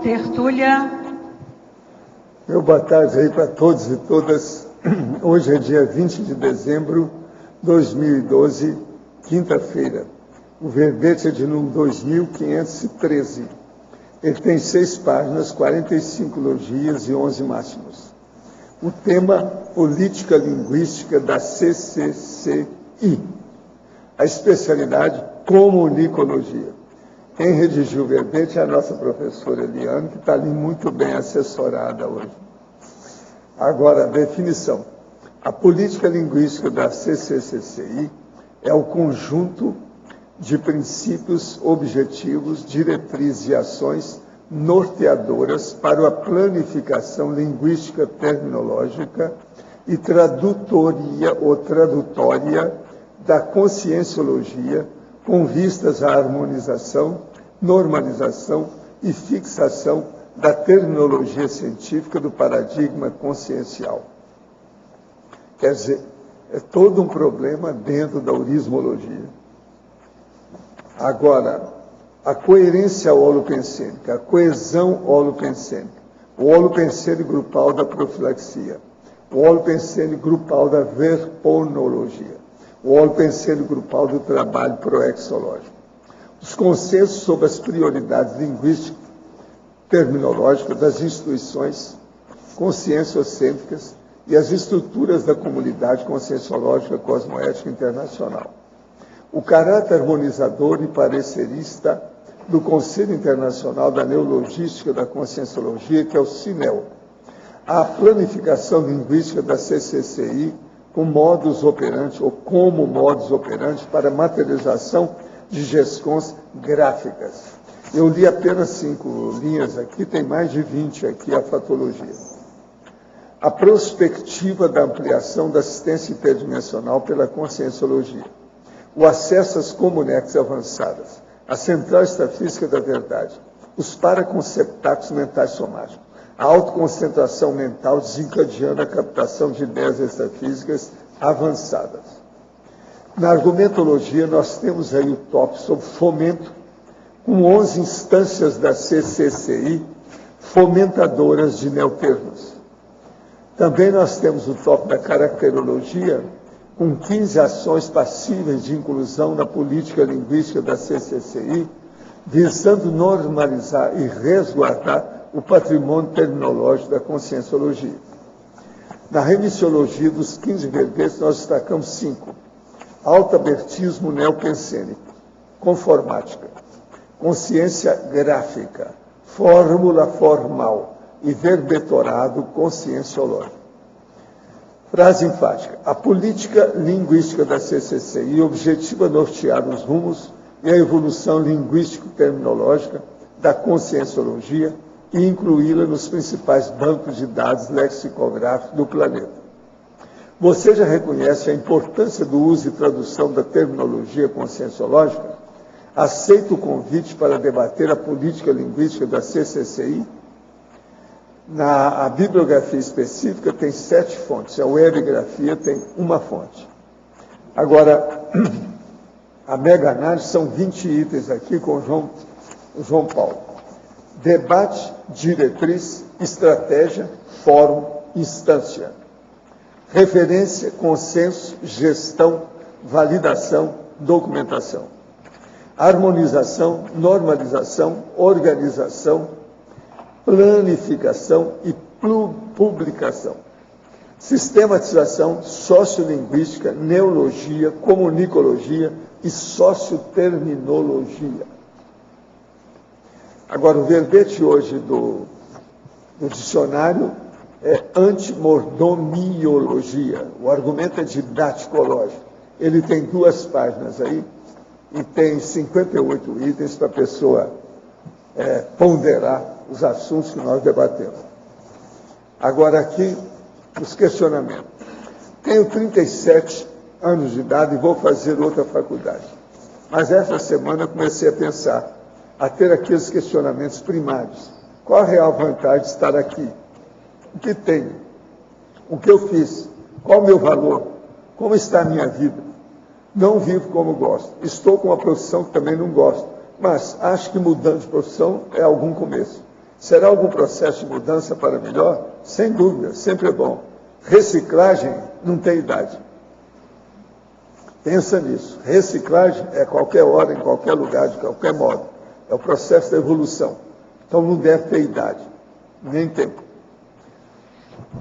tertúlia. Meu boa tarde aí para todos e todas. Hoje é dia 20 de dezembro de 2012, quinta-feira. O verbete é de número 2513. Ele tem 6 páginas, 45 logias e 11 máximos. O tema, Política Linguística da CCCI. A especialidade, Comunicologia. Quem redigiu o verbete é a nossa professora Eliane, que está ali muito bem assessorada hoje. Agora, a definição. A política linguística da CCCI é o conjunto de princípios, objetivos, diretrizes e ações norteadoras para a planificação linguística terminológica e tradutoria ou tradutória da conscienciologia com vistas à harmonização, normalização e fixação da terminologia científica do paradigma consciencial. Quer dizer, é todo um problema dentro da urismologia. Agora, a coerência holopensênica, a coesão holopensênica, o holopensênico grupal da profilaxia, o holopensênico grupal da verponologia, o holopensênico grupal do trabalho proexológico. Os consensos sobre as prioridades linguísticas, terminológicas das instituições conscienciocêntricas e as estruturas da comunidade conscienciológica cosmoética internacional. O caráter harmonizador e parecerista do Conselho Internacional da Neologística da Conscienciologia, que é o CINEL. A planificação linguística da CCCI com modus operandi ou como modus operandi para materialização de gestões gráficas. Eu li apenas 5 linhas aqui, tem mais de 20 aqui a fatologia. A prospectiva da ampliação da assistência interdimensional pela conscienciologia. O acesso às comunex avançadas, a central extrafísica da verdade, os paraconceptáculos mentais somáticos, a autoconcentração mental desencadeando a captação de ideias extrafísicas avançadas. Na argumentologia, nós temos aí o tópico sobre fomento, com 11 instâncias da CCCI, fomentadoras de neotermos. Também nós temos o tópico da caracterologia, com 15 ações passíveis de inclusão na política linguística da CCCI, visando normalizar e resguardar o patrimônio terminológico da conscienciologia. Na remissiologia dos 15 verbetes, nós destacamos 5. Altabertismo neopensênico, conformática, consciência gráfica, fórmula formal e verbetorado conscienciológico. Frase enfática. A política linguística da CCCI objetiva nortear os rumos e a evolução linguístico-terminológica da conscienciologia e incluí-la nos principais bancos de dados lexicográficos do planeta. Você já reconhece a importância do uso e tradução da terminologia conscienciológica? Aceita o convite para debater a política linguística da CCCI? A bibliografia específica tem 7 fontes, a webgrafia tem 1 fonte. Agora, a mega-análise são 20 itens aqui com o João Paulo. Debate, diretriz, estratégia, fórum, instância. Referência, consenso, gestão, validação, documentação. Harmonização, normalização, organização, planificação e publicação. Sistematização, sociolinguística, neologia, comunicologia e socioterminologia. Agora, o verbete hoje do dicionário é antimordomiologia. O argumento é didáticológico. Ele tem 2 páginas aí e tem 58 itens para a pessoa ponderar os assuntos que nós debatemos. Agora aqui, os questionamentos. Tenho 37 anos de idade e vou fazer outra faculdade. Mas essa semana eu comecei a pensar, a ter aqueles questionamentos primários. Qual a real vantagem de estar aqui? O que tenho? O que eu fiz? Qual o meu valor? Como está a minha vida? Não vivo como gosto. Estou com uma profissão que também não gosto. Mas acho que mudando de profissão é algum começo. Será algum processo de mudança para melhor? Sem dúvida, sempre é bom. Reciclagem não tem idade. Pensa nisso. Reciclagem é qualquer hora, em qualquer lugar, de qualquer modo. É o processo da evolução. Então não deve ter idade, nem tempo.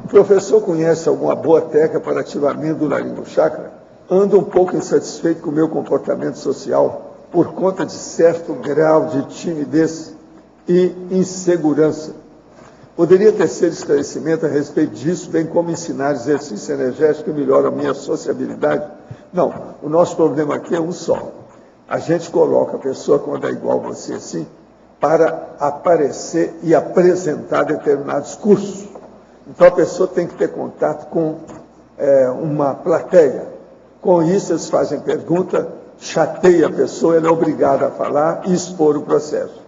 O professor conhece alguma boa técnica para ativamento do laringochakra? Ando um pouco insatisfeito com o meu comportamento social por conta de certo grau de timidez e insegurança. Poderia tecer esclarecimento a respeito disso, bem como ensinar exercício energético que melhora a minha sociabilidade? Não, o nosso problema aqui é um só. A gente coloca a pessoa, quando é igual a você assim, para aparecer e apresentar determinados cursos. Então a pessoa tem que ter contato com uma plateia. Com isso eles fazem pergunta, chateia a pessoa, ela é obrigada a falar e expor o processo.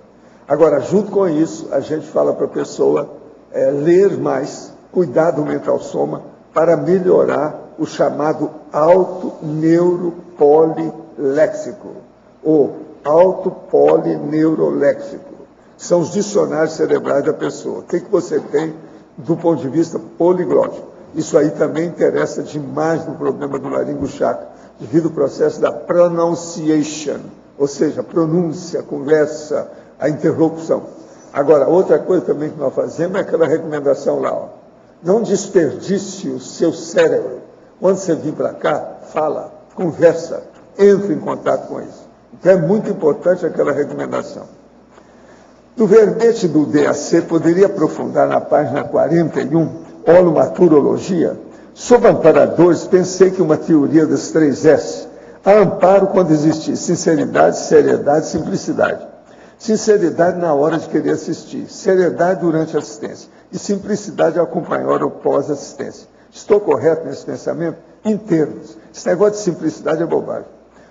Agora, junto com isso, a gente fala para a pessoa ler mais, cuidar do mental soma, para melhorar o chamado auto-neuropoliléxico, ou auto-polineuroléxico. São os dicionários cerebrais da pessoa. O que você tem do ponto de vista poliglótico? Isso aí também interessa demais no problema do laringochakra, devido ao processo da pronunciation, ou seja, pronúncia, conversa, a interlocução. Agora, outra coisa também que nós fazemos é aquela recomendação lá, ó. Não desperdice o seu cérebro. Quando você vir para cá, fala, conversa, entre em contato com isso. Então é muito importante aquela recomendação. Do verbete do DAC, poderia aprofundar na página 41, holomaturologia? Sobre amparadores, pensei que uma teoria das 3 S. Há amparo quando existir sinceridade, seriedade e simplicidade. Sinceridade na hora de querer assistir, seriedade durante a assistência e simplicidade ao acompanhar ou pós-assistência. Estou correto nesse pensamento? Em termos. Esse negócio de simplicidade é bobagem.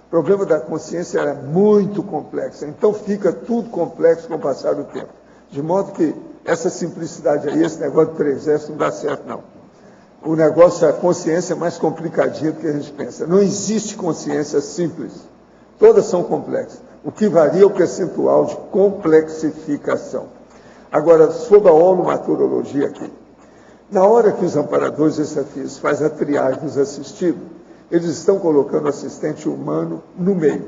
O problema da consciência era muito complexo, então fica tudo complexo com o passar do tempo. De modo que essa simplicidade aí, esse negócio de 3S não dá certo, não. O negócio, a consciência é mais complicadinha do que a gente pensa. Não existe consciência simples. Todas são complexas. O que varia é o percentual de complexificação. Agora, sobre a holomaturologia aqui. Na hora que os amparadores extrafísicos fazem a triagem dos assistidos, eles estão colocando o assistente humano no meio.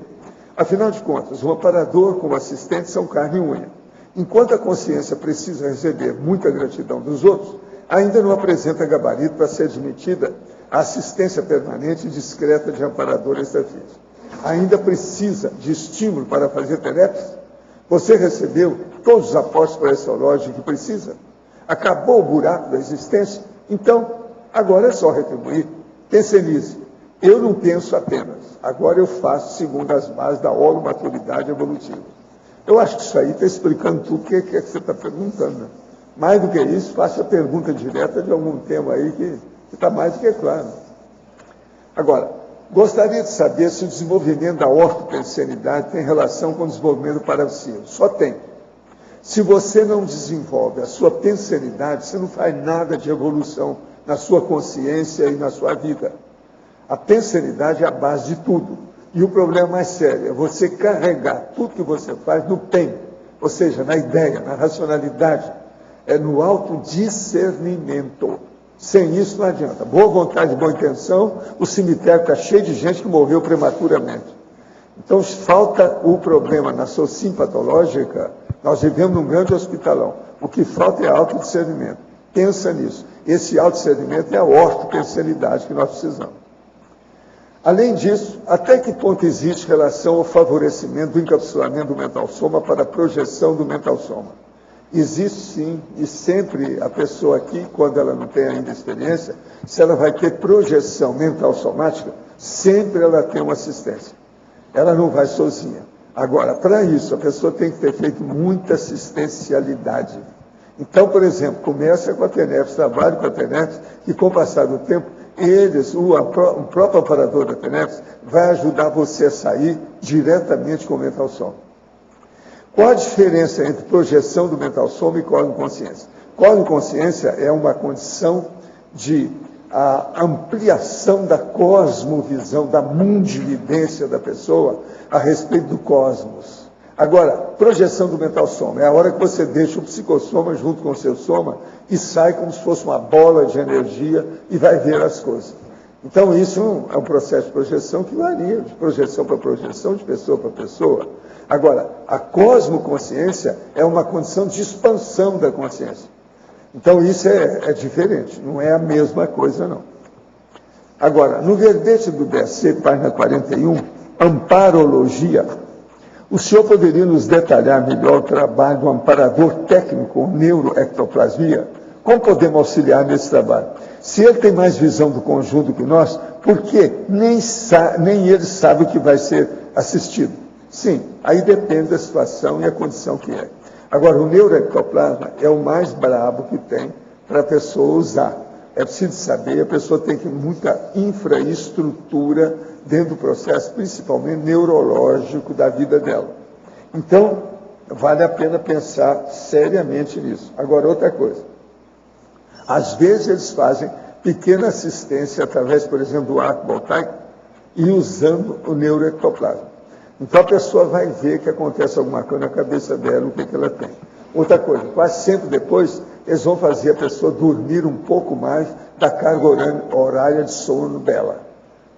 Afinal de contas, o amparador com o assistente são carne e unha. Enquanto a consciência precisa receber muita gratidão dos outros, ainda não apresenta gabarito para ser admitida a assistência permanente e discreta de amparador extrafísico. Ainda precisa de estímulo para fazer tarefas? Você recebeu todos os aportes pareciológicos que precisa? Acabou o buraco da existência? Então, agora é só retribuir. Pense nisso. Eu não penso apenas. Agora eu faço segundo as bases da holomaturidade evolutiva. Eu acho que isso aí está explicando tudo o que é que você está perguntando. Né? Mais do que isso, faça a pergunta direta de algum tema aí que está mais do que claro. Agora, gostaria de saber se o desenvolvimento da ortopensenidade tem relação com o desenvolvimento do parapsíquico. Só tem. Se você não desenvolve a sua pensenidade, você não faz nada de evolução na sua consciência e na sua vida. A pensenidade é a base de tudo. E o problema mais sério é você carregar tudo que você faz no PEN, ou seja, na ideia, na racionalidade, no autodiscernimento. Sem isso não adianta. Boa vontade e boa intenção, o cemitério está cheio de gente que morreu prematuramente. Então, falta o problema na socin patológica. Nós vivemos num grande hospitalão. O que falta é autodiscernimento. Pensa nisso. Esse autodiscernimento é a ortopensenidade que nós precisamos. Além disso, até que ponto existe relação ao favorecimento do encapsulamento do mental soma para a projeção do mental soma? Existe sim, e sempre a pessoa aqui, quando ela não tem ainda experiência, se ela vai ter projeção mental somática, sempre ela tem uma assistência. Ela não vai sozinha. Agora, para isso, a pessoa tem que ter feito muita assistencialidade. Então, por exemplo, começa com a TENEPS, trabalha com a TENEPS, e com o passar do tempo, eles, o próprio amparador da TENEPS, vai ajudar você a sair diretamente com o mental soma. Qual a diferença entre projeção do mental soma e cosmoconsciência? Cosmoconsciência é uma condição de ampliação da cosmovisão, da mundividência da pessoa a respeito do cosmos. Agora, projeção do mental soma é a hora que você deixa o psicossoma junto com o seu soma e sai como se fosse uma bola de energia e vai ver as coisas. Então, isso é um processo de projeção que varia de projeção para projeção, de pessoa para pessoa. Agora, a cosmoconsciência é uma condição de expansão da consciência. Então, isso é diferente, não é a mesma coisa, não. Agora, no verbete do DSC, página 41, amparologia, o senhor poderia nos detalhar melhor o trabalho do amparador técnico com neuroectoplasmia? Como podemos auxiliar nesse trabalho? Se ele tem mais visão do conjunto que nós, por que nem ele sabe o que vai ser assistido? Sim, aí depende da situação e a condição que é. Agora, o neuroectoplasma é o mais brabo que tem para a pessoa usar. É preciso saber, a pessoa tem que muita infraestrutura dentro do processo, principalmente neurológico da vida dela. Então, vale a pena pensar seriamente nisso. Agora, outra coisa. Às vezes eles fazem pequena assistência através, por exemplo, do arco voltaico e usando o neuroectoplasma. Então a pessoa vai ver que acontece alguma coisa na cabeça dela, o que ela tem. Outra coisa, quase sempre depois, eles vão fazer a pessoa dormir um pouco mais da carga horária de sono dela.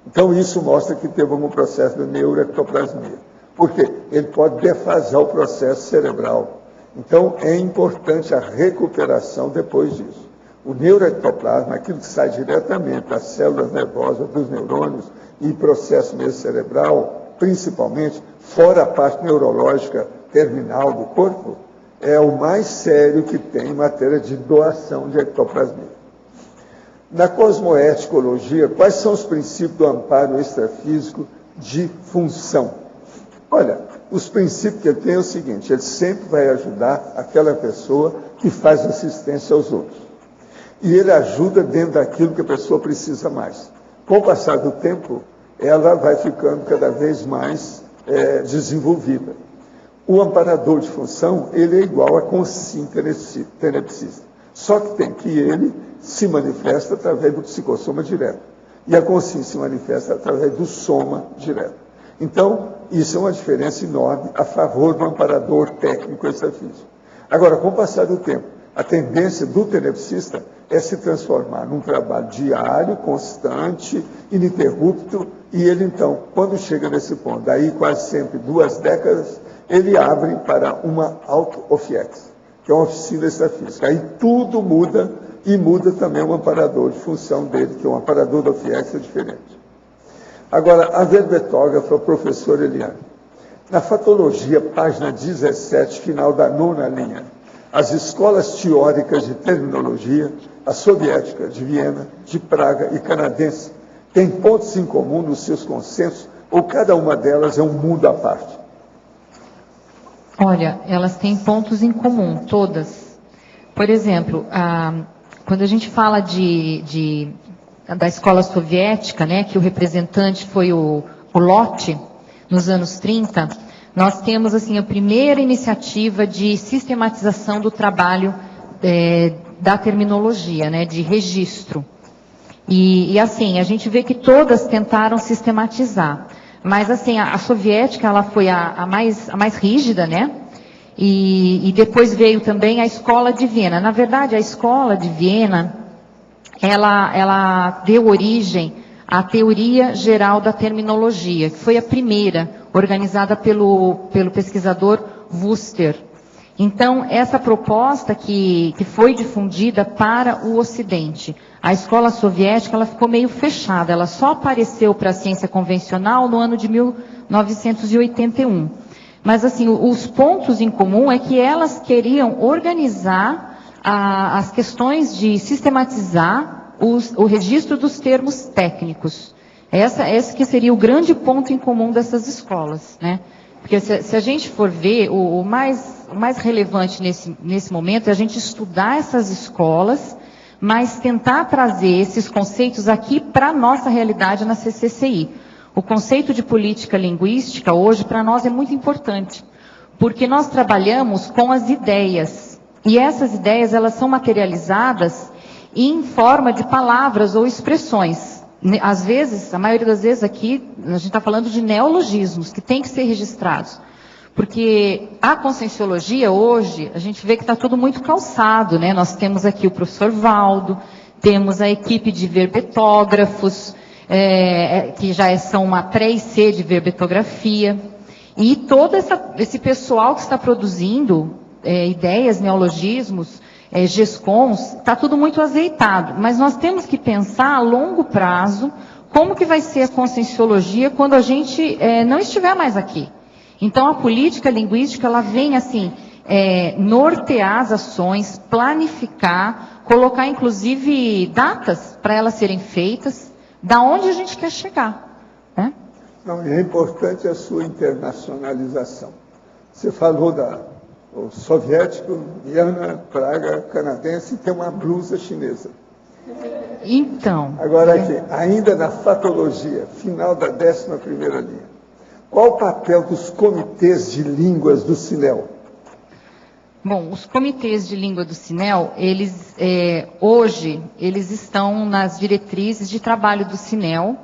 Então isso mostra que teve algum processo de neuroectoplasmia. Por quê? Ele pode defasar o processo cerebral. Então é importante a recuperação depois disso. O neuroectoplasma, aquilo que sai diretamente das células nervosas, dos neurônios e processo mesmo cerebral, principalmente, fora a parte neurológica terminal do corpo, é o mais sério que tem em matéria de doação de ectoplasmia. Na cosmoeticologia, quais são os princípios do amparo extrafísico de função? Olha, os princípios que ele tem é o seguinte, ele sempre vai ajudar aquela pessoa que faz assistência aos outros. E ele ajuda dentro daquilo que a pessoa precisa mais. Com o passar do tempo, ela vai ficando cada vez mais desenvolvida. O amparador de função, ele é igual a consciência-tenepsista. Só que tem que ele se manifesta através do psicossoma direto. E a consciência se manifesta através do soma direto. Então, isso é uma diferença enorme a favor do amparador técnico extrafísico. Agora, com o passar do tempo, a tendência do tenepsista é se transformar num trabalho diário, constante, ininterrupto, e ele então, quando chega nesse ponto, daí quase sempre 2 décadas, ele abre para uma auto-ofiex, que é uma oficina extrafísica. Aí tudo muda, e muda também o amparador de função dele, que é um amparador da ofiex é diferente. Agora, a verbetógrafa, professora Eliane, na fatologia, página 17, final da 9ª linha, as escolas teóricas de terminologia, a soviética de Viena, de Praga e canadense, têm pontos em comum nos seus consensos, ou cada uma delas é um mundo à parte? Olha, elas têm pontos em comum, todas. Por exemplo, quando a gente fala da escola soviética, né, que o representante foi o Lott, nos anos 30, nós temos assim a primeira iniciativa de sistematização do trabalho da terminologia, né, de registro. E assim, a gente vê que todas tentaram sistematizar. Mas assim, a soviética, ela foi a mais rígida, né? E depois veio também a escola de Viena. Na verdade, a escola de Viena, ela deu origem à teoria geral da terminologia, que foi a primeira, organizada pelo pesquisador Wüster. Então, essa proposta que foi difundida para o Ocidente. A escola soviética, ela ficou meio fechada, ela só apareceu para a ciência convencional no ano de 1981. Mas, assim, os pontos em comum é que elas queriam organizar as questões de sistematizar o registro dos termos técnicos. Esse que seria o grande ponto em comum dessas escolas, né? Porque se a gente for ver, o mais relevante nesse momento é a gente estudar essas escolas, mas tentar trazer esses conceitos aqui para a nossa realidade na CCCI. O conceito de política linguística hoje para nós é muito importante, porque nós trabalhamos com as ideias, e essas ideias elas são materializadas em forma de palavras ou expressões. Às vezes, a maioria das vezes aqui, a gente está falando de neologismos que têm que ser registrados. Porque a conscienciologia hoje, a gente vê que está tudo muito calçado, né? Nós temos aqui o professor Valdo, temos a equipe de verbetógrafos, que já são uma pré-IC de verbetografia, e todo esse pessoal que está produzindo ideias, neologismos, GESCONs, está tudo muito azeitado, mas nós temos que pensar a longo prazo como que vai ser a conscienciologia quando a gente não estiver mais aqui. Então a política linguística, ela vem assim, nortear as ações, planificar, colocar inclusive datas para elas serem feitas, da onde a gente quer chegar, né? Não, é importante a sua internacionalização. Você falou o soviético, Viana, Praga, canadense, tem uma blusa chinesa. Então... Agora aqui, ainda na fatologia, final da 11ª linha. Qual o papel dos comitês de línguas do CINEL? Bom, os comitês de língua do CINEL, eles, hoje, eles estão nas diretrizes de trabalho do CINEL.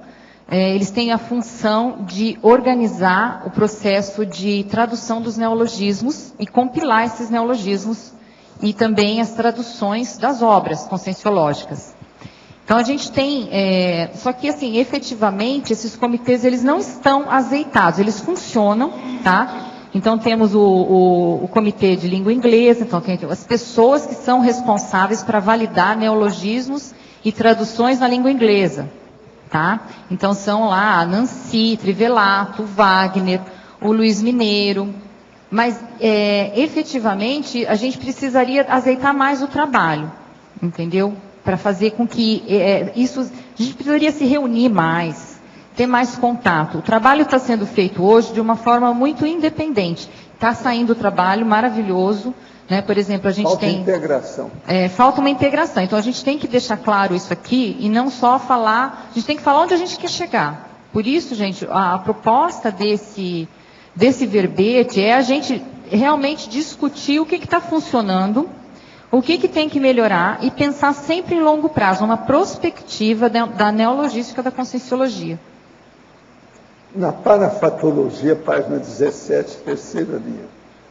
Eles têm a função de organizar o processo de tradução dos neologismos e compilar esses neologismos e também as traduções das obras conscienciológicas. Então a gente tem, só que assim, efetivamente, esses comitês, eles não estão azeitados, eles funcionam, tá? Então temos o comitê de língua inglesa, então tem as pessoas que são responsáveis para validar neologismos e traduções na língua inglesa, tá? Então são lá a Nancy, Trivelato, Wagner, o Luiz Mineiro, mas efetivamente a gente precisaria azeitar mais o trabalho, entendeu? Para fazer com que a gente precisaria se reunir mais, ter mais contato. O trabalho está sendo feito hoje de uma forma muito independente. Está saindo trabalho maravilhoso, né? Por exemplo, a gente tem... Falta integração. Falta uma integração. Então, a gente tem que deixar claro isso aqui e não só falar... A gente tem que falar onde a gente quer chegar. Por isso, gente, a proposta desse verbete é a gente realmente discutir o que está funcionando, o que tem que melhorar e pensar sempre em longo prazo, uma prospectiva da neologística da conscienciologia. Na parafatologia, página 17, 3ª linha,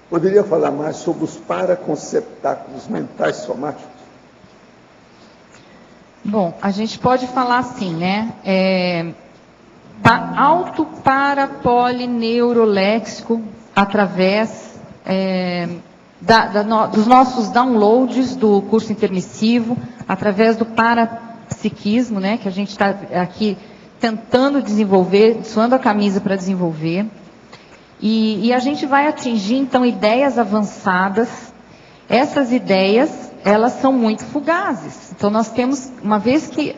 poderia falar mais sobre os paraconceptáculos mentais somáticos? Bom, a gente pode falar assim, né? Autoparapolineuroléxico através... dos nossos downloads do curso intermissivo, através do parapsiquismo, né, que a gente está aqui tentando desenvolver, suando a camisa para desenvolver. E a gente vai atingir, então, ideias avançadas. Essas ideias, elas são muito fugazes. Então, nós temos, uma vez que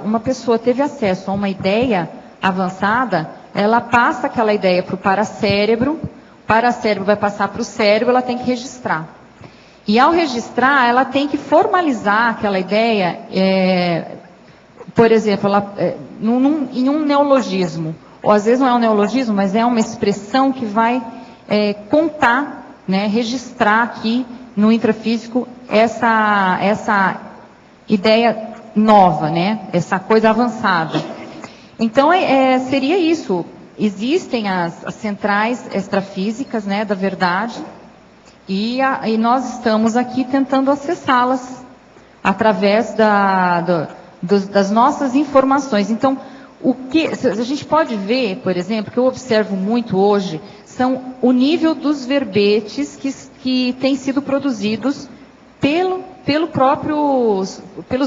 uma pessoa teve acesso a uma ideia avançada, ela passa aquela ideia para o paracérebro vai passar para o cérebro, ela tem que registrar. E ao registrar, ela tem que formalizar aquela ideia, por exemplo, em um neologismo. Ou às vezes não é um neologismo, mas é uma expressão que vai contar, né, registrar aqui no intrafísico essa ideia nova, né, essa coisa avançada. Então, seria isso. Existem as centrais extrafísicas, né, da verdade, e nós estamos aqui tentando acessá-las através das nossas informações. Então, a gente pode ver, por exemplo, que eu observo muito hoje, são o nível dos verbetes que têm sido produzidos pelos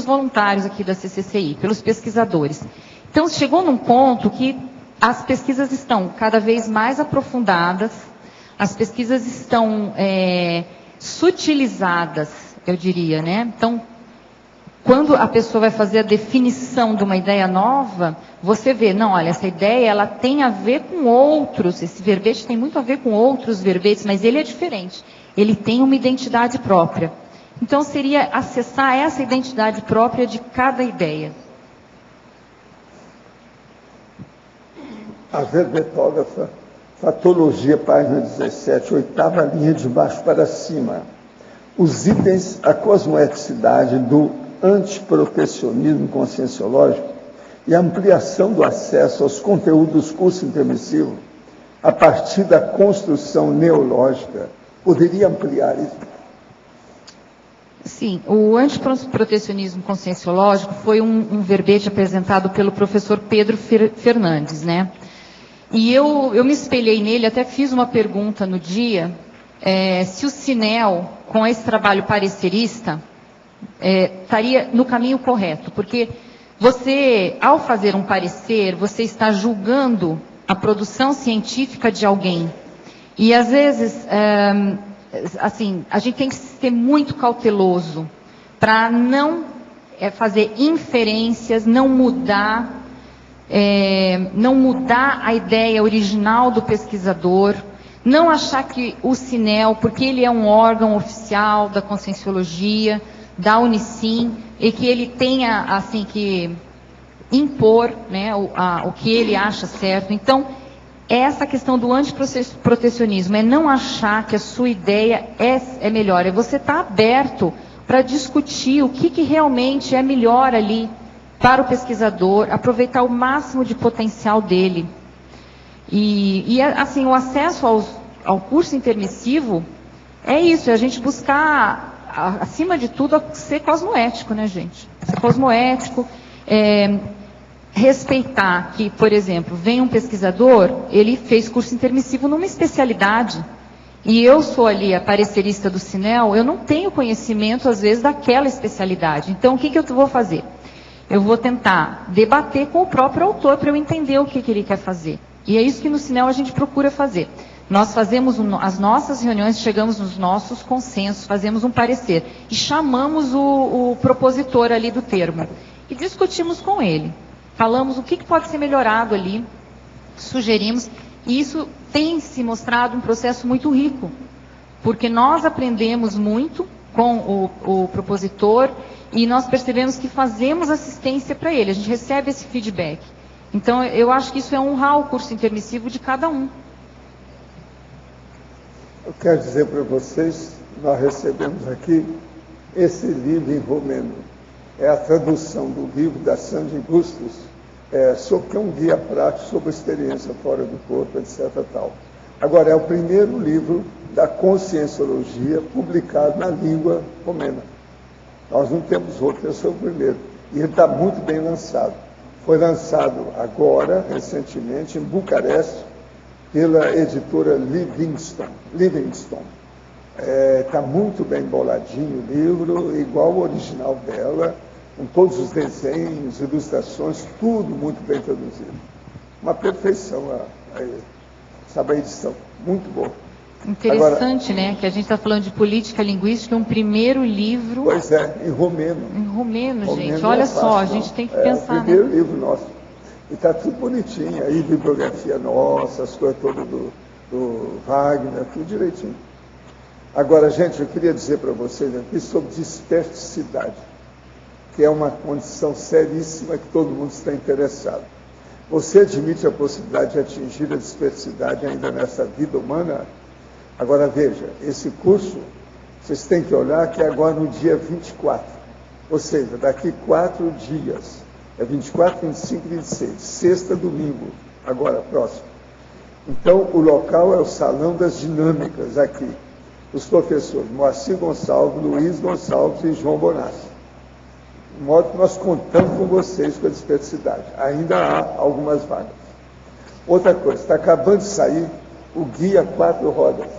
voluntários aqui da CCCI, pelos pesquisadores. Então, chegou num ponto que as pesquisas estão cada vez mais aprofundadas, as pesquisas estão sutilizadas, eu diria, né? Então, quando a pessoa vai fazer a definição de uma ideia nova, você vê, não, olha, essa ideia, ela tem a ver com outros, esse verbete tem muito a ver com outros verbetes, mas ele é diferente, ele tem uma identidade própria. Então, seria acessar essa identidade própria de cada ideia. A verbetógrafa, fatologia, página 17, 8ª linha de baixo para cima. Os itens, a cosmoeticidade do antiprotecionismo conscienciológico e a ampliação do acesso aos conteúdos do curso intermissivo a partir da construção neológica. Poderia ampliar isso? Sim, o antiprotecionismo conscienciológico foi um verbete apresentado pelo professor Pedro Fernandes, né? E eu me espelhei nele, até fiz uma pergunta no dia, se o Sinel, com esse trabalho parecerista, estaria no caminho correto, porque você, ao fazer um parecer, você está julgando a produção científica de alguém. E às vezes, assim, a gente tem que ser muito cauteloso para não fazer inferências, não mudar a ideia original do pesquisador, não achar que o Sinel, porque ele é um órgão oficial da Conscienciologia, da Unicim, e que ele tenha, assim, que impor, né, o que ele acha certo. Então, essa questão do antiprotecionismo é não achar que a sua ideia é melhor, é você estar aberto para discutir o que realmente é melhor ali para o pesquisador, aproveitar o máximo de potencial dele. E assim, o acesso ao curso intermissivo é isso, é a gente buscar, acima de tudo, ser cosmoético, né, gente? Ser cosmoético, respeitar que, por exemplo, vem um pesquisador, ele fez curso intermissivo numa especialidade, e eu sou ali a parecerista do Sinel, eu não tenho conhecimento, às vezes, daquela especialidade. Então, o que eu vou fazer? Eu vou tentar debater com o próprio autor para eu entender o que ele quer fazer. E é isso que no Sinel a gente procura fazer. Nós fazemos as nossas reuniões, chegamos nos nossos consensos, fazemos um parecer e chamamos o propositor ali do termo e discutimos com ele. Falamos o que pode ser melhorado ali, sugerimos, e isso tem se mostrado um processo muito rico, porque nós aprendemos muito com o propositor e nós percebemos que fazemos assistência para ele, a gente recebe esse feedback. Então, eu acho que isso é honrar o curso intermissivo de cada um. Eu quero dizer para vocês, nós recebemos aqui esse livro em romeno. É a tradução do livro da Sandy Bustos, que é um guia prático sobre a experiência fora do corpo, etc. Tal. Agora, é o primeiro livro da Conscienciologia publicado na língua romena. Nós não temos outro, esse é o primeiro. E ele está muito bem lançado. Foi lançado agora, recentemente, em Bucareste, pela editora Livingston. Está muito bem boladinho o livro, igual o original dela, com todos os desenhos, ilustrações, tudo muito bem traduzido. Uma perfeição a edição, muito boa. Interessante, agora, né? Que a gente está falando de política linguística, um primeiro livro... Pois é, em romeno. Em romeno, gente. Olha só, a gente tem que pensar, né? É o primeiro livro nosso. E está tudo bonitinho, aí bibliografia nossa, as coisas todas do Wagner, tudo direitinho. Agora, gente, eu queria dizer para vocês aqui sobre desperticidade, que é uma condição seríssima que todo mundo está interessado. Você admite a possibilidade de atingir a desperticidade ainda nessa vida humana? Agora, veja, esse curso, vocês têm que olhar que é agora no dia 24, ou seja, daqui 4 dias, é 24, 25 e 26, sexta, domingo, agora, próximo. Então, o local é o Salão das Dinâmicas, aqui. Os professores Moacir Gonçalves, Luiz Gonçalves e João Bonassi. De modo que nós contamos com vocês com a desperticidade. Ainda há algumas vagas. Outra coisa, está acabando de sair o Guia 4 Rodas.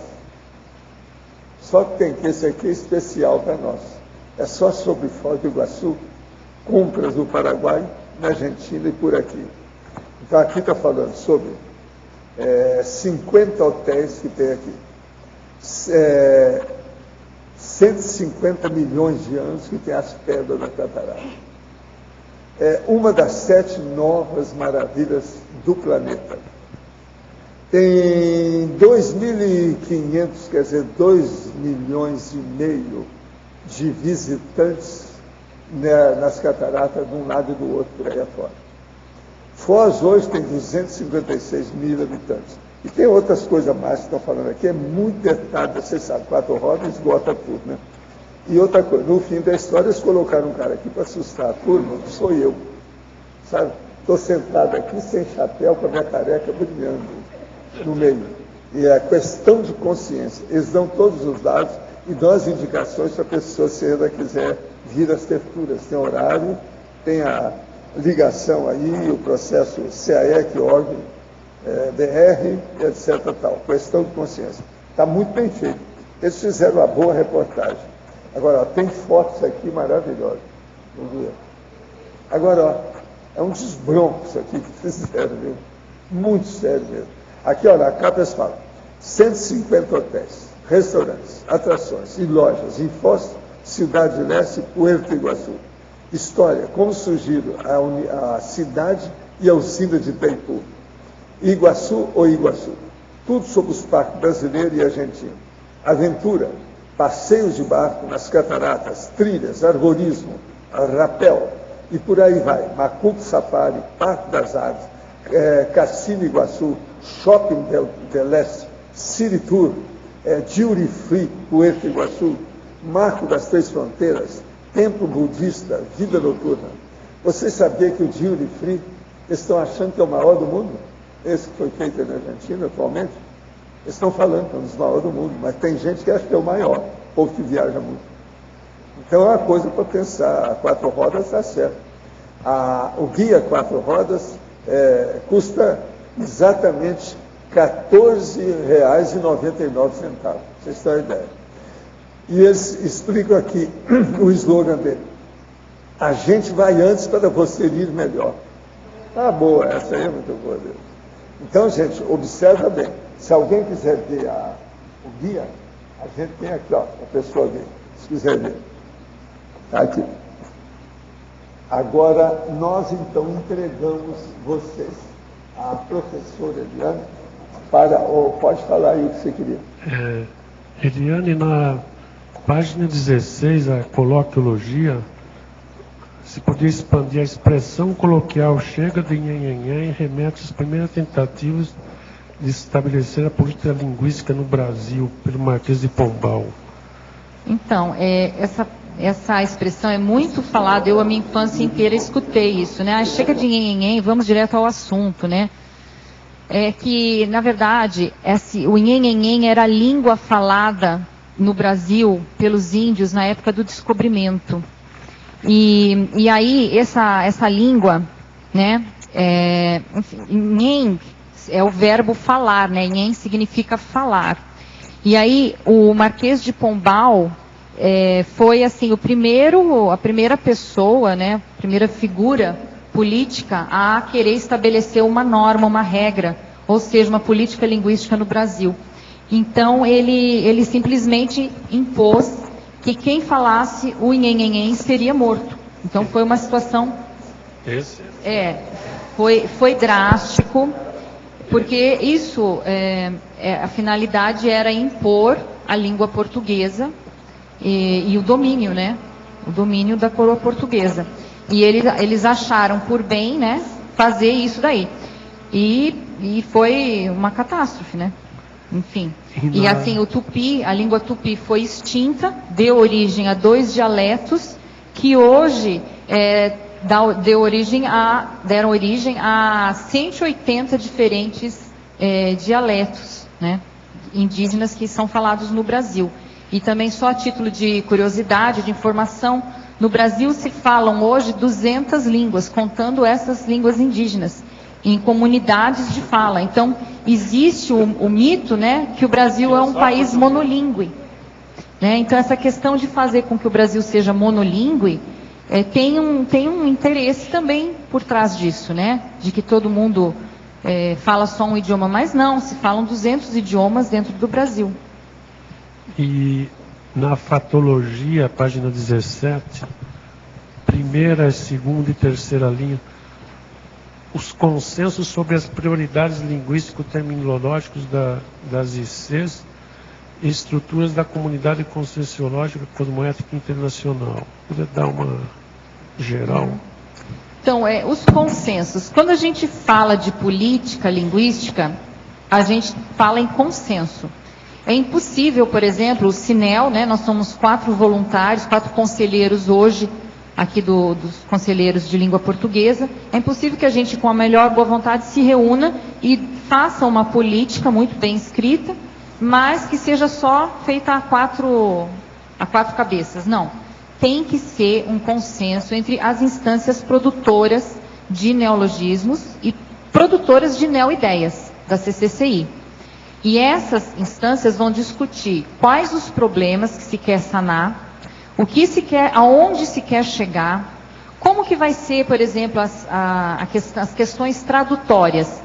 Só que tem que esse aqui é especial para nós. É só sobre Foz do Iguaçu, compras no Paraguai, na Argentina e por aqui. Então aqui está falando sobre 50 hotéis que tem aqui. 150 milhões de anos que tem as pedras da catarata. É uma das 7 novas maravilhas do planeta. Tem 2.500, quer dizer, 2 milhões e meio de visitantes nas cataratas de um lado e do outro, por aí afora. Foz hoje tem 256 mil habitantes. E tem outras coisas mais que estão falando aqui, é muito detalhe, você sabe, 4 rodas esgota tudo, né? E outra coisa, no fim da história, eles colocaram um cara aqui para assustar a turma, que sou eu, sabe? Estou sentado aqui sem chapéu, com a minha careca brilhando. no meio. E é a questão de consciência. Eles dão todos os dados e dão as indicações para a pessoa, se ela quiser vir às terturas. Tem horário, tem a ligação aí, o processo CAEC, ORG, DR, etc. Tal. Questão de consciência. Está muito bem feito. Eles fizeram uma boa reportagem. Agora, ó, tem fotos aqui maravilhosas. Agora, ó, é um desbronco isso aqui que fizeram, viu? Muito sério mesmo. Aqui, olha, a capa eles falam: 150 hotéis, restaurantes, atrações e lojas em Foz, Cidade Leste e Puerto Iguaçu. História: como surgiram a cidade e a usina de Itaipu. Iguaçu ou Iguaçu. Tudo sobre os parques brasileiro e argentino. Aventura: passeios de barco nas cataratas, trilhas, arborismo, rapel, e por aí vai. Macuco Safari, Parque das Aves, Cassino Iguaçu, Shopping del Leste, City Tour, Duty Free, Puerto Iguaçu, Marco das Três Fronteiras, Templo Budista, Vida Noturna. Vocês sabiam que o Duty Free, eles estão achando que é o maior do mundo? Esse que foi feito na Argentina atualmente? Eles estão falando que é um dos maiores do mundo, mas tem gente que acha que é o maior, o povo que viaja muito. Então é uma coisa para pensar. A 4 rodas está certo. O guia 4 rodas custa exatamente R$ 14,99, para vocês terem ideia. E eles explicam aqui o slogan dele: a gente vai antes para você ir melhor. Ah, boa, essa aí é muito boa dele. Então, gente, observa bem. Se alguém quiser ver o guia, a gente tem aqui, ó, a pessoa ver, se quiser ver. Está aqui. Agora, nós então entregamos vocês, a professora Eliane, pode falar aí o que você queria. Eliane, na página 16, a coloquiologia, se podia expandir a expressão coloquial chega de nhenhenhen e remete às primeiras tentativas de estabelecer a política linguística no Brasil, pelo Marquês de Pombal. Então, essa expressão é muito falada, eu a minha infância inteira escutei isso, né? Chega de nhenhenhen, vamos direto ao assunto, né? É que, na verdade, o nhenhenhen era a língua falada no Brasil pelos índios na época do descobrimento. E aí, essa língua, né? Nhen é o verbo falar, né? Nhen significa falar. E aí, o Marquês de Pombal foi assim a primeira pessoa, né? A primeira figura política a querer estabelecer uma norma, uma regra, ou seja, uma política linguística no Brasil. Então, ele simplesmente impôs que quem falasse o nhenhenhen seria morto. Então, foi uma situação... Foi drástico, porque isso, a finalidade era impor a língua portuguesa e o domínio, né? O domínio da coroa portuguesa. E eles acharam por bem, né, fazer isso daí. E foi uma catástrofe, né? Enfim. E assim, o tupi, a língua tupi foi extinta, deu origem a 2 dialetos que hoje deram origem a 180 diferentes dialetos, né, indígenas que são falados no Brasil. E também, só a título de curiosidade, de informação, no Brasil se falam hoje 200 línguas, contando essas línguas indígenas, em comunidades de fala. Então, existe o mito, né, que o Brasil é um país monolíngue. Né? Então, essa questão de fazer com que o Brasil seja monolíngue, tem um interesse também por trás disso, né? De que todo mundo fala só um idioma, mas não, se falam 200 idiomas dentro do Brasil. E na fatologia, página 17, primeira, segunda e terceira linha, os consensos sobre as prioridades linguístico-terminológicas das ICs e estruturas da comunidade conscienciológica cosmoética internacional. Podia dar uma geral? Então, os consensos. Quando a gente fala de política linguística, a gente fala em consenso. É impossível, por exemplo, o CINEL, né, nós somos 4 voluntários, 4 conselheiros hoje, aqui dos conselheiros de língua portuguesa, é impossível que a gente, com a melhor boa vontade, se reúna e faça uma política muito bem escrita, mas que seja só feita a quatro cabeças. Não. Tem que ser um consenso entre as instâncias produtoras de neologismos e produtoras de neoideias da CCCI. E essas instâncias vão discutir quais os problemas que se quer sanar, o que se quer, aonde se quer chegar, como que vai ser, por exemplo, as questões tradutórias,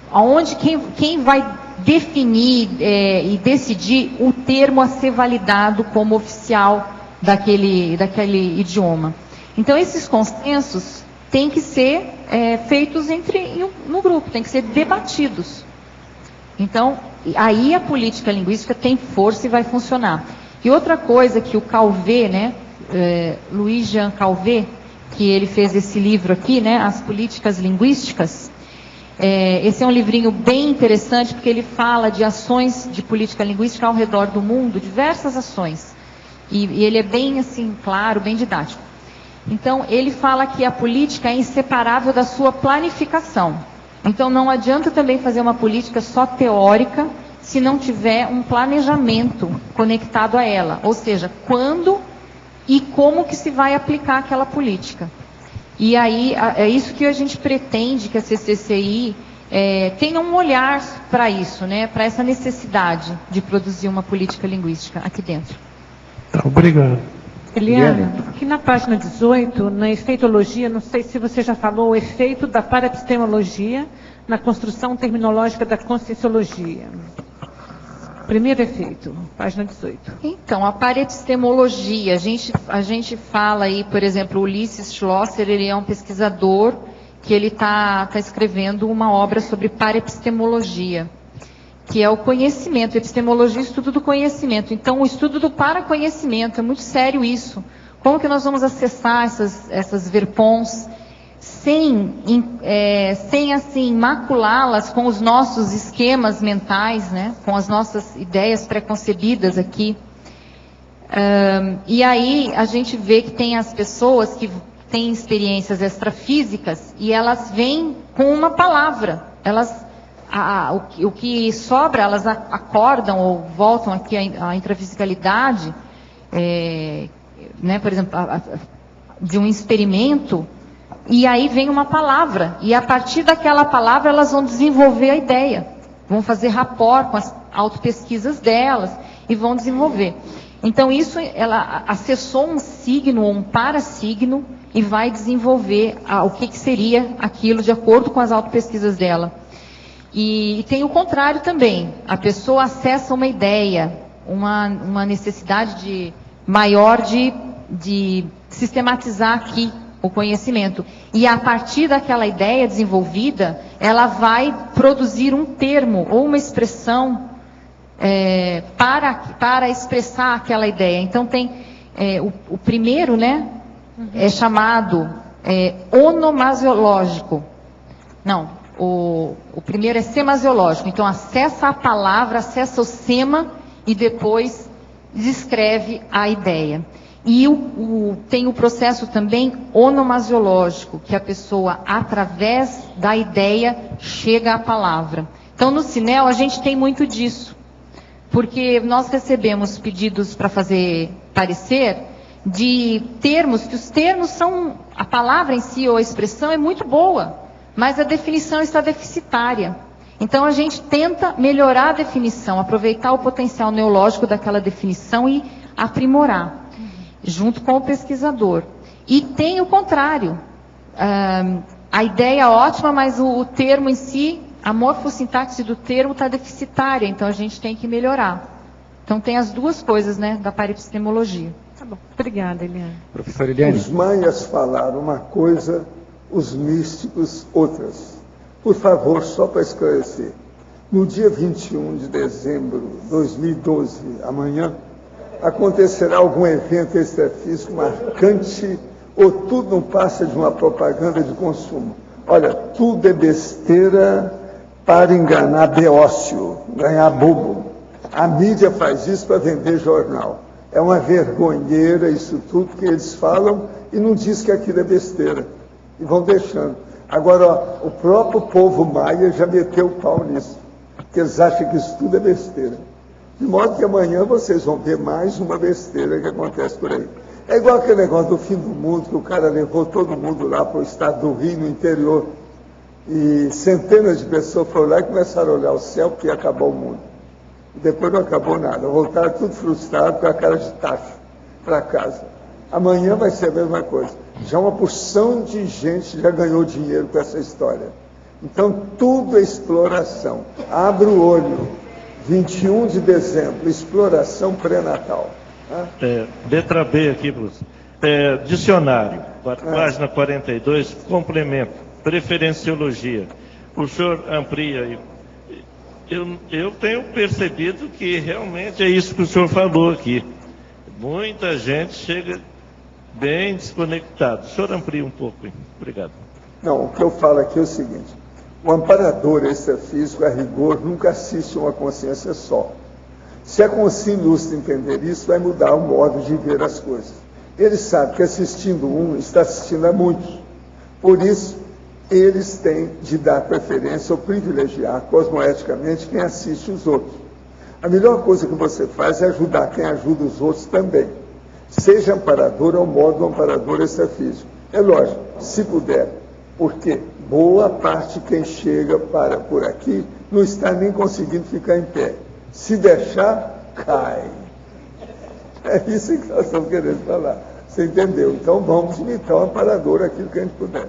aonde quem vai definir e decidir o termo a ser validado como oficial daquele idioma. Então, esses consensos têm que ser feitos no grupo, têm que ser debatidos. Então, aí a política linguística tem força e vai funcionar. E outra coisa que o Calvé, né, Louis Jean Calvé, que ele fez esse livro aqui, né, As Políticas Linguísticas, esse é um livrinho bem interessante, porque ele fala de ações de política linguística ao redor do mundo, diversas ações. E ele é bem, assim, claro, bem didático. Então, ele fala que a política é inseparável da sua planificação. Então, não adianta também fazer uma política só teórica, se não tiver um planejamento conectado a ela. Ou seja, quando e como que se vai aplicar aquela política. E aí, é isso que a gente pretende que a CCCI tenha um olhar para isso, né? Para essa necessidade de produzir uma política linguística aqui dentro. Tá, obrigado. Eliana, aqui na página 18, na efeitologia, não sei se você já falou, o efeito da paraepistemologia na construção terminológica da conscienciologia. Primeiro efeito, página 18. Então, a paraepistemologia, a gente fala aí, por exemplo, o Ulisses Schlosser, ele é um pesquisador que ele está escrevendo uma obra sobre paraepistemologia, que é o conhecimento, epistemologia, estudo do conhecimento. Então, o estudo do paraconhecimento, é muito sério isso. Como que nós vamos acessar essas verpons sem assim, maculá-las com os nossos esquemas mentais, né? Com as nossas ideias preconcebidas aqui. E aí, a gente vê que tem as pessoas que têm experiências extrafísicas e elas vêm com uma palavra. O que sobra, elas acordam ou voltam aqui à intrafisicalidade, né, por exemplo, de um experimento, e aí vem uma palavra, e a partir daquela palavra elas vão desenvolver a ideia, vão fazer rapport com as autopesquisas delas, e vão desenvolver. Então isso, ela acessou um signo ou um parasigno, e vai desenvolver o que seria aquilo de acordo com as autopesquisas dela. E tem o contrário também. A pessoa acessa uma ideia, uma necessidade maior de sistematizar aqui o conhecimento. E a partir daquela ideia desenvolvida, ela vai produzir um termo ou uma expressão para expressar aquela ideia. Então tem o primeiro, né? É chamado onomasiológico. Não. O primeiro é semasiológico, então acessa a palavra, acessa o sema e depois descreve a ideia. E tem o processo também onomasiológico, que a pessoa, através da ideia, chega à palavra. Então, no Cinel, a gente tem muito disso, porque nós recebemos pedidos para fazer parecer de termos, que os termos são, a palavra em si ou a expressão é muito boa, mas a definição está deficitária. Então, a gente tenta melhorar a definição, aproveitar o potencial neológico daquela definição e aprimorar, junto com o pesquisador. E tem o contrário. A ideia é ótima, mas o termo em si, a morfossintaxe do termo está deficitária, então a gente tem que melhorar. Então, tem as duas coisas, né, da paraepistemologia. Tá bom. Obrigada, Eliane. Professora Eliane. Os maias falaram uma coisa, os místicos outras. Por favor, só para esclarecer, no dia 21 de dezembro de 2012, amanhã, acontecerá algum evento extrafísico marcante ou tudo não passa de uma propaganda de consumo? Olha, tudo é besteira para enganar beócio, ganhar bobo. A mídia faz isso para vender jornal. É uma vergonheira isso tudo que eles falam e não diz que aquilo é besteira. E vão deixando. Agora, ó, o próprio povo maia já meteu o pau nisso, porque eles acham que isso tudo é besteira. De modo que amanhã vocês vão ver mais uma besteira que acontece por aí. É igual aquele negócio do fim do mundo, que o cara levou todo mundo lá para o estado do Rio, no interior, e centenas de pessoas foram lá e começaram a olhar o céu, porque ia acabar o mundo. E depois não acabou nada, voltaram tudo frustrado, com a cara de tacho, para casa. Amanhã vai ser a mesma coisa. Já uma porção de gente já ganhou dinheiro com essa história. Então, tudo é exploração. Abra o olho. 21 de dezembro, exploração pré-natal. Letra B aqui, professor. Dicionário, página 42, complemento, preferenciologia. O senhor amplia aí. Eu tenho percebido que realmente é isso que o senhor falou aqui. Muita gente chega bem desconectado. O senhor amplia um pouco aí. Obrigado. Não, o que eu falo aqui é o seguinte: o amparador extrafísico, a rigor, nunca assiste a uma consciência só. Se a consciência ilustre entender isso, vai mudar o modo de ver as coisas. Ele sabe que assistindo um, está assistindo a muitos. Por isso, eles têm de dar preferência ou privilegiar cosmoeticamente quem assiste os outros. A melhor coisa que você faz é ajudar quem ajuda os outros também. Seja amparador ao modo do amparador extrafísico. É lógico, se puder. Porque boa parte quem chega por aqui não está nem conseguindo ficar em pé. Se deixar, cai. É isso que nós estamos querendo falar. Você entendeu? Então vamos imitar o amparador aquilo que a gente puder.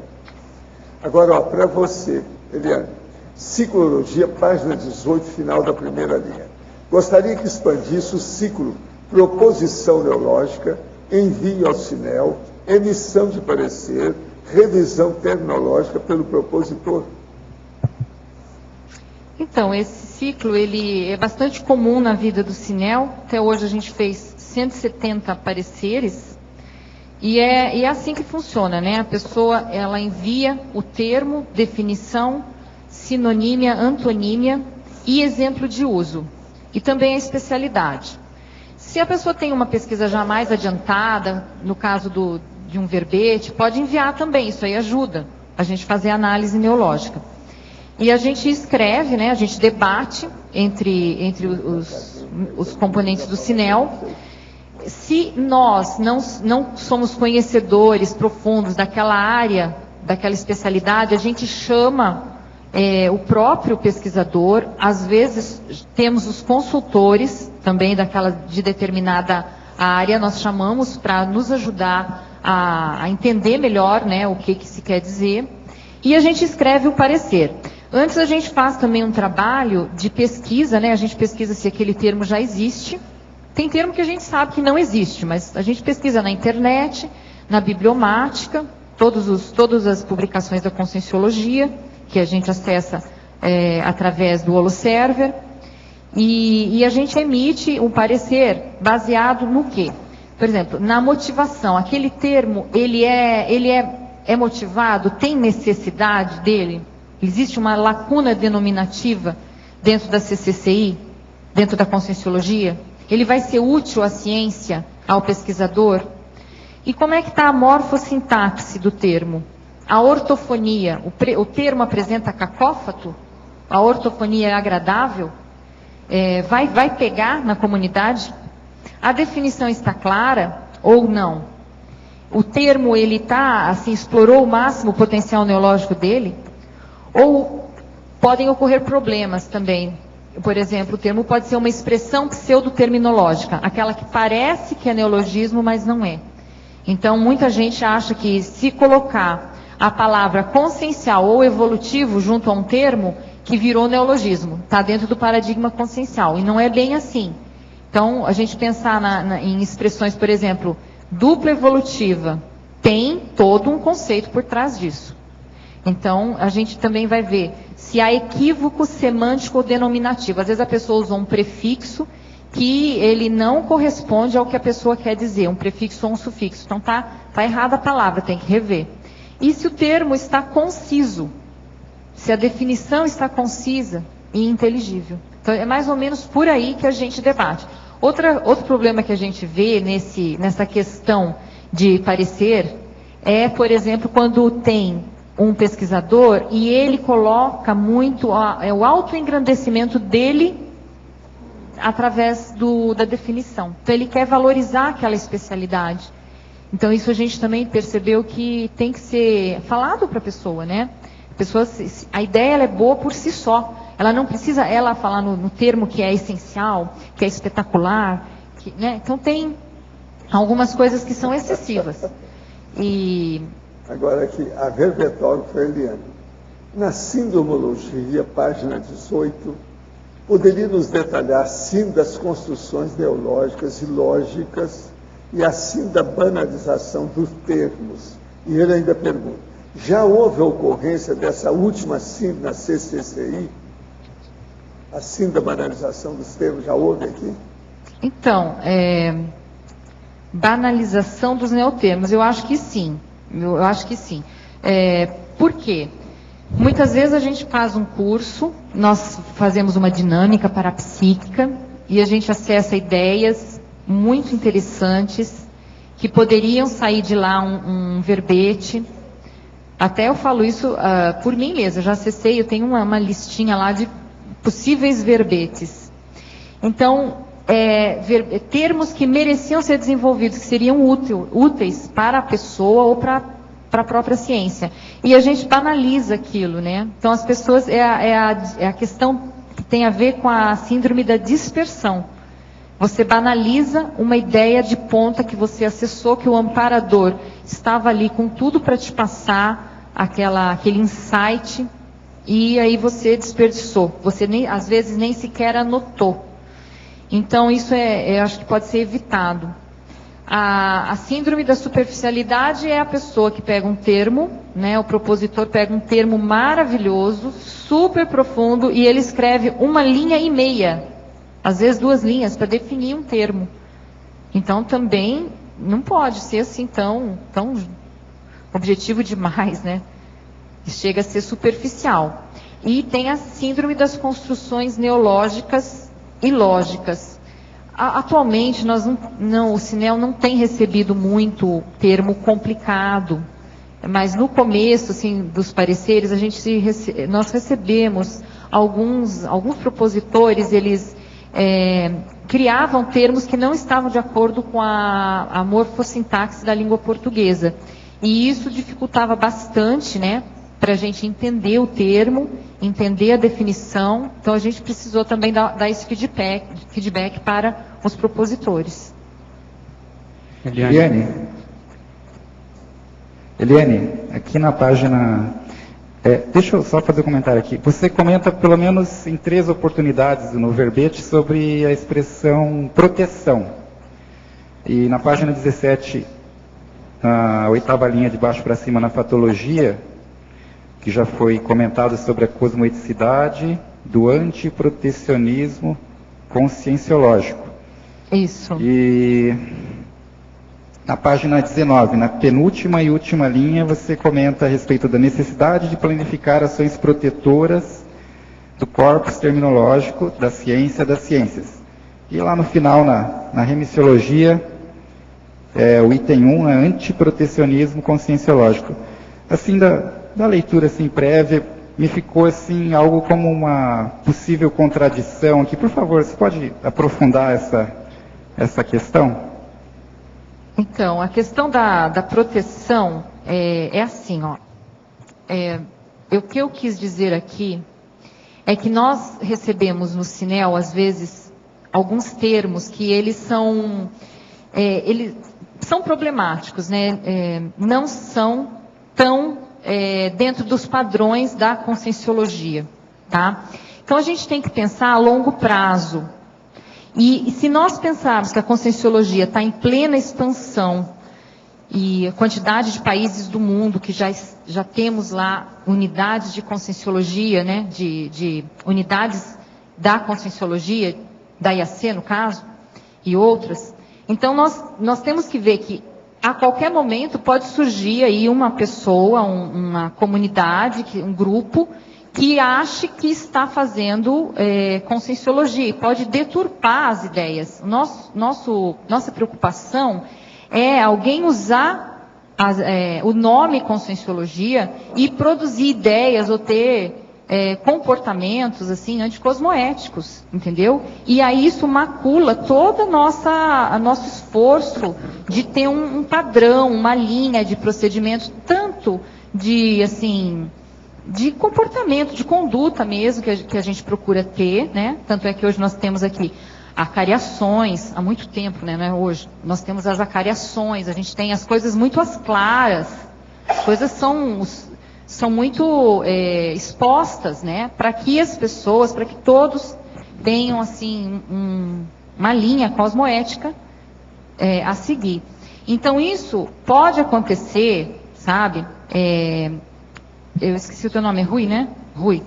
Agora, para você, Eliane, Ciclologia, página 18, final da primeira linha. Gostaria que expandisse o ciclo proposição neológica, envio ao CINEL, emissão de parecer, revisão terminológica pelo propositor. Então, esse ciclo ele é bastante comum na vida do CINEL. Até hoje a gente fez 170 pareceres. E é assim que funciona, né? A pessoa, ela envia o termo, definição, sinonímia, antonímia e exemplo de uso. E também a especialidade. Se a pessoa tem uma pesquisa já mais adiantada, no caso de um verbete, pode enviar também, isso aí ajuda a gente fazer a análise neológica. E a gente escreve, né, a gente debate entre os componentes do CINEL. Se nós não somos conhecedores profundos daquela área, daquela especialidade, a gente chama o próprio pesquisador, às vezes temos os consultores também de determinada área, nós chamamos para nos ajudar a entender melhor, né, o que se quer dizer, e a gente escreve o parecer. Antes a gente faz também um trabalho de pesquisa, né, a gente pesquisa se aquele termo já existe. Tem termo que a gente sabe que não existe, mas a gente pesquisa na internet, na bibliomática, todas as publicações da Conscienciologia, que a gente acessa através do Holoserver, e a gente emite um parecer baseado no quê? Por exemplo, na motivação. Aquele termo, ele é motivado, tem necessidade dele? Existe uma lacuna denominativa dentro da CCCI, dentro da Conscienciologia? Ele vai ser útil à ciência, ao pesquisador? E como é que está a morfossintaxe do termo? A ortofonia, o termo apresenta cacófato? A ortofonia é agradável? Vai pegar na comunidade? A definição está clara ou não? O termo, ele está, assim, explorou o máximo o potencial neológico dele? Ou podem ocorrer problemas também? Por exemplo, o termo pode ser uma expressão pseudoterminológica, aquela que parece que é neologismo, mas não é. Então, muita gente acha que se colocar a palavra consciencial ou evolutivo junto a um termo, que virou neologismo, está dentro do paradigma consciencial, e não é bem assim. Então, a gente pensar em expressões, por exemplo, dupla evolutiva, tem todo um conceito por trás disso. Então, a gente também vai ver se há equívoco semântico ou denominativo. Às vezes a pessoa usa um prefixo que ele não corresponde ao que a pessoa quer dizer, um prefixo ou um sufixo. Então, tá errada a palavra, tem que rever. E se o termo está conciso, se a definição está concisa e inteligível. Então, é mais ou menos por aí que a gente debate. Outro problema que a gente vê nessa questão de parecer é, por exemplo, quando tem um pesquisador e ele coloca muito o autoengrandecimento dele através da definição. Então, ele quer valorizar aquela especialidade. Então, isso a gente também percebeu que tem que ser falado para a pessoa, né? A ideia ela é boa por si só. Ela não precisa falar no termo que é essencial, que é espetacular, né? Então, tem algumas coisas que são excessivas. Agora aqui, a verbetógrafa Eliane. Na sindromologia, página 18, poderia nos detalhar, sim, das construções neológicas e lógicas e assim da banalização dos termos. E ele ainda pergunta, já houve a ocorrência dessa última sim na CCCI? Assim da banalização dos termos, já houve aqui? Então, banalização dos neotermos, eu acho que sim. Por quê? Muitas vezes a gente faz um curso, nós fazemos uma dinâmica parapsíquica e a gente acessa ideias muito interessantes que poderiam sair de lá um verbete. Até eu falo isso por mim mesma, eu já acessei, eu tenho uma listinha lá de possíveis verbetes. Então, termos que mereciam ser desenvolvidos, que seriam úteis para a pessoa ou para a própria ciência. E a gente banaliza aquilo, né? Então, as pessoas, é a questão que tem a ver com a síndrome da dispersão. Você banaliza uma ideia de ponta que você acessou, que o amparador estava ali com tudo para te passar, aquele insight, e aí você desperdiçou. Você, às vezes, nem sequer anotou. Então, isso acho que pode ser evitado. A síndrome da superficialidade é a pessoa que pega um termo, né, o propositor pega um termo maravilhoso, super profundo, e ele escreve 1,5 linha, às vezes 2 linhas, para definir um termo. Então, também não pode ser assim tão objetivo demais, né? Chega a ser superficial. E tem a síndrome das construções neológicas e lógicas. Atualmente, o Cinel não tem recebido muito termo complicado, mas no começo, assim, dos pareceres, nós recebemos alguns propositores, eles criavam termos que não estavam de acordo com a morfossintaxe da língua portuguesa. E isso dificultava bastante, né, para a gente entender o termo, entender a definição. Então, a gente precisou também dar esse feedback para os propositores. Eliane, aqui na página... deixa eu só fazer um comentário aqui. Você comenta, pelo menos em 3 oportunidades no verbete, sobre a expressão proteção. E na página 17, na 8ª linha de baixo para cima, na fatologia, que já foi comentado sobre a cosmoeticidade do antiprotecionismo conscienciológico. Isso. E na página 19, na penúltima e última linha, você comenta a respeito da necessidade de planificar ações protetoras do corpus terminológico da ciência das ciências. E lá no final, na remissiologia, o item 1 é antiprotecionismo conscienciológico. Assim, da leitura assim, prévia, me ficou assim, algo como uma possível contradição aqui. Por favor, você pode aprofundar essa questão? Então, a questão da proteção é assim, ó. O que eu quis dizer aqui é que nós recebemos no Cinel, às vezes, alguns termos que eles são problemáticos, né? Não são tão dentro dos padrões da conscienciologia, tá? Então, a gente tem que pensar a longo prazo. E se nós pensarmos que a conscienciologia está em plena expansão, e a quantidade de países do mundo que já temos lá unidades de conscienciologia, né, de unidades da conscienciologia, da IAC no caso, e outras, então nós temos que ver que a qualquer momento pode surgir aí uma pessoa, uma comunidade, um grupo, que ache que está fazendo conscienciologia e pode deturpar as ideias. Nossa preocupação é alguém usar o nome conscienciologia e produzir ideias ou ter comportamentos assim anticosmoéticos, entendeu? E aí isso macula todo nosso esforço de ter um padrão, uma linha de procedimentos, tanto de comportamento, de conduta mesmo, que a gente procura ter, né? Tanto é que hoje nós temos aqui acariações, há muito tempo, né? Não é hoje. Nós temos as acariações, a gente tem as coisas muito às claras, as coisas são muito expostas, né? Para que as pessoas, para que todos tenham, assim, uma linha cosmoética a seguir. Então, isso pode acontecer, sabe? Eu esqueci o teu nome, é Rui, né? Rui.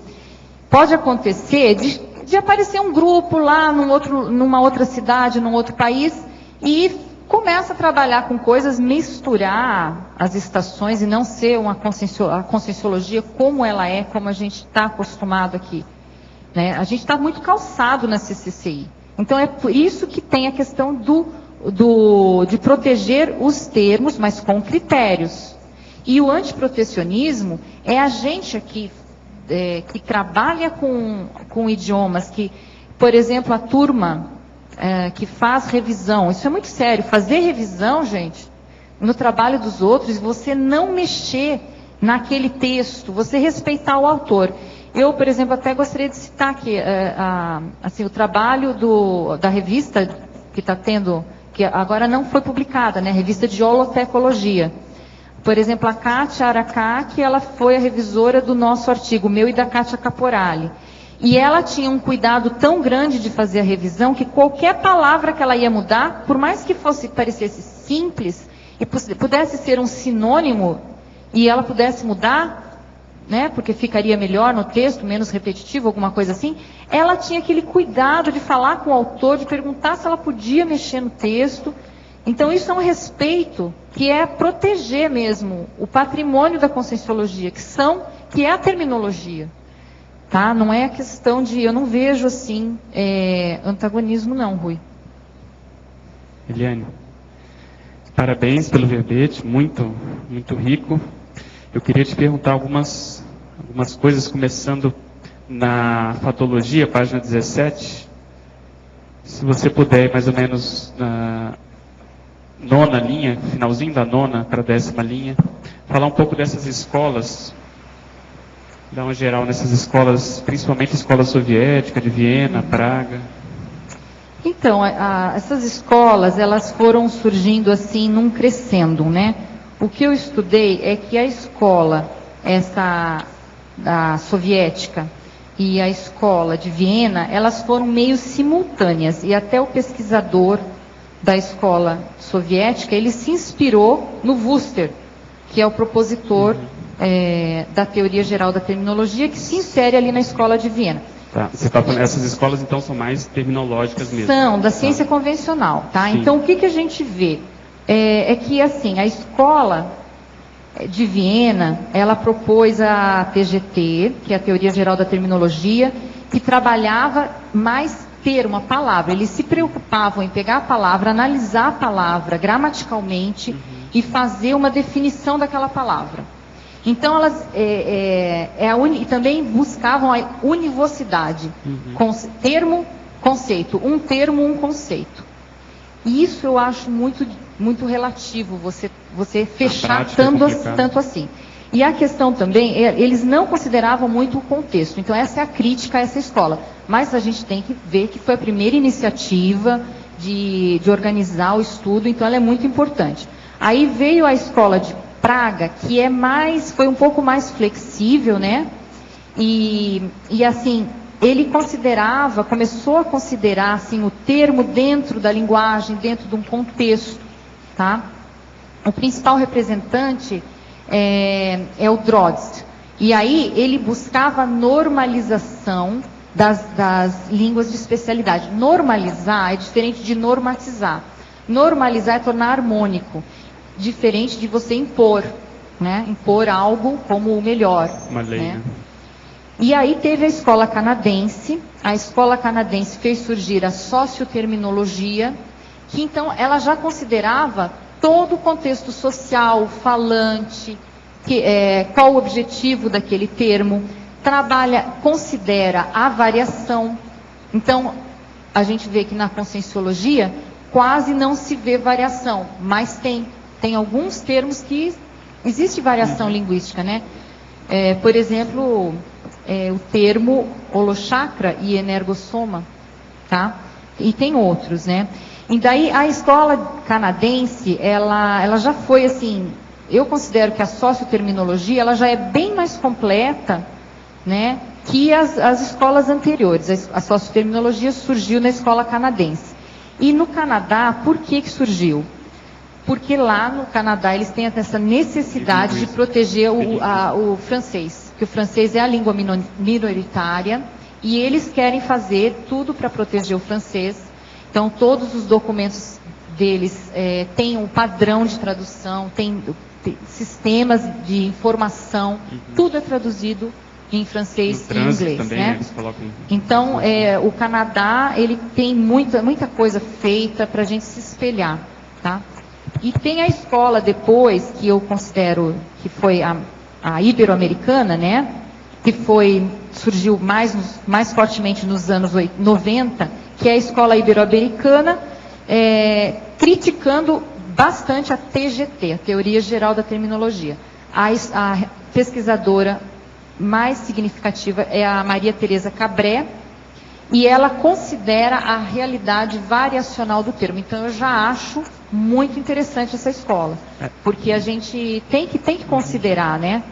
Pode acontecer de aparecer um grupo lá numa outra cidade, num outro país, e começa a trabalhar com coisas, misturar as estações e não ser a conscienciologia como ela é, como a gente está acostumado aqui. Né? A gente está muito calçado na CCCI. Então é por isso que tem a questão de proteger os termos, mas com critérios. E o antiprotecionismo é a gente aqui que trabalha com idiomas, que, por exemplo, a turma que faz revisão, isso é muito sério, fazer revisão, gente, no trabalho dos outros, você não mexer naquele texto, você respeitar o autor. Eu, por exemplo, até gostaria de citar aqui, o trabalho da revista que está tendo, que agora não foi publicada, né, revista de holotecologia. Por exemplo, a Kátia Aracaki, ela foi a revisora do nosso artigo, meu e da Kátia Caporali. E ela tinha um cuidado tão grande de fazer a revisão que qualquer palavra que ela ia mudar, por mais que parecesse simples e pudesse ser um sinônimo e ela pudesse mudar, né, porque ficaria melhor no texto, menos repetitivo, alguma coisa assim, ela tinha aquele cuidado de falar com o autor, de perguntar se ela podia mexer no texto. Então isso é um respeito que é proteger mesmo o patrimônio da conscienciologia, que é a terminologia. Tá? Não é a questão eu não vejo assim antagonismo não, Rui. Eliane, parabéns pelo verbete, muito, muito rico. Eu queria te perguntar algumas coisas, começando na fatologia, página 17. Se você puder, mais ou menos na nona linha, finalzinho da nona para a 10ª linha, falar um pouco dessas escolas, dar uma geral nessas escolas, principalmente a escola soviética de Viena, Praga. Então, essas escolas, elas foram surgindo assim, num crescendo, né? O que eu estudei é que a escola, da soviética e a escola de Viena, elas foram meio simultâneas, e até o pesquisador da escola soviética, ele se inspirou no Wüster, que é o propositor da teoria geral da terminologia, que se insere ali na escola de Viena. Tá. Você está falando, essas escolas então são mais terminológicas mesmo? São, da ciência convencional, tá? Sim. Então o que a gente vê? É que assim, a escola de Viena, ela propôs a TGT, que é a teoria geral da terminologia, que trabalhava mais termo, a palavra. Eles se preocupavam em pegar a palavra, analisar a palavra gramaticalmente e fazer uma definição daquela palavra. Então, elas também buscavam a univocidade. Termo, conceito. Um termo, um conceito. E isso eu acho muito, muito relativo, você fechar tanto assim. E a questão também, eles não consideravam muito o contexto. Então, essa é a crítica a essa escola. Mas a gente tem que ver que foi a primeira iniciativa de organizar o estudo, então ela é muito importante. Aí veio a escola de Praga, que foi um pouco mais flexível, né? E assim, ele começou a considerar assim, o termo dentro da linguagem, dentro de um contexto, tá? O principal representante é o Drost. E aí ele buscava a normalização das línguas de especialidade. Normalizar é diferente de normatizar. Normalizar é tornar harmônico, diferente de você impor, né? Impor algo como o melhor. Uma lei, né? E aí teve a escola canadense. A escola canadense fez surgir a socioterminologia, que então ela já considerava todo o contexto social, falante, qual o objetivo daquele termo, considera a variação. Então, a gente vê que na conscienciologia quase não se vê variação, mas tem alguns termos que existe variação linguística, né? Por exemplo, o termo holochakra e energossoma, tá? E tem outros, né? E daí a escola canadense, ela já foi assim, eu considero que a socioterminologia, ela já é bem mais completa, né, que as escolas anteriores. A socioterminologia surgiu na escola canadense. E no Canadá, por que surgiu? Porque lá no Canadá eles têm essa necessidade de proteger o francês, que o francês é a língua minoritária, e eles querem fazer tudo para proteger o francês. Então, todos os documentos deles têm um padrão de tradução, tem sistemas de informação, tudo é traduzido em francês e inglês, também, né? Então, o Canadá, ele tem muita coisa feita para a gente se espelhar, tá? E tem a escola depois, que eu considero que foi a ibero-americana, né? Que surgiu mais fortemente nos anos 90, que é a escola ibero-americana, criticando bastante a TGT, a Teoria Geral da Terminologia. A pesquisadora mais significativa é a Maria Teresa Cabré, e ela considera a realidade variacional do termo. Então, eu já acho muito interessante essa escola, porque a gente tem que considerar, né?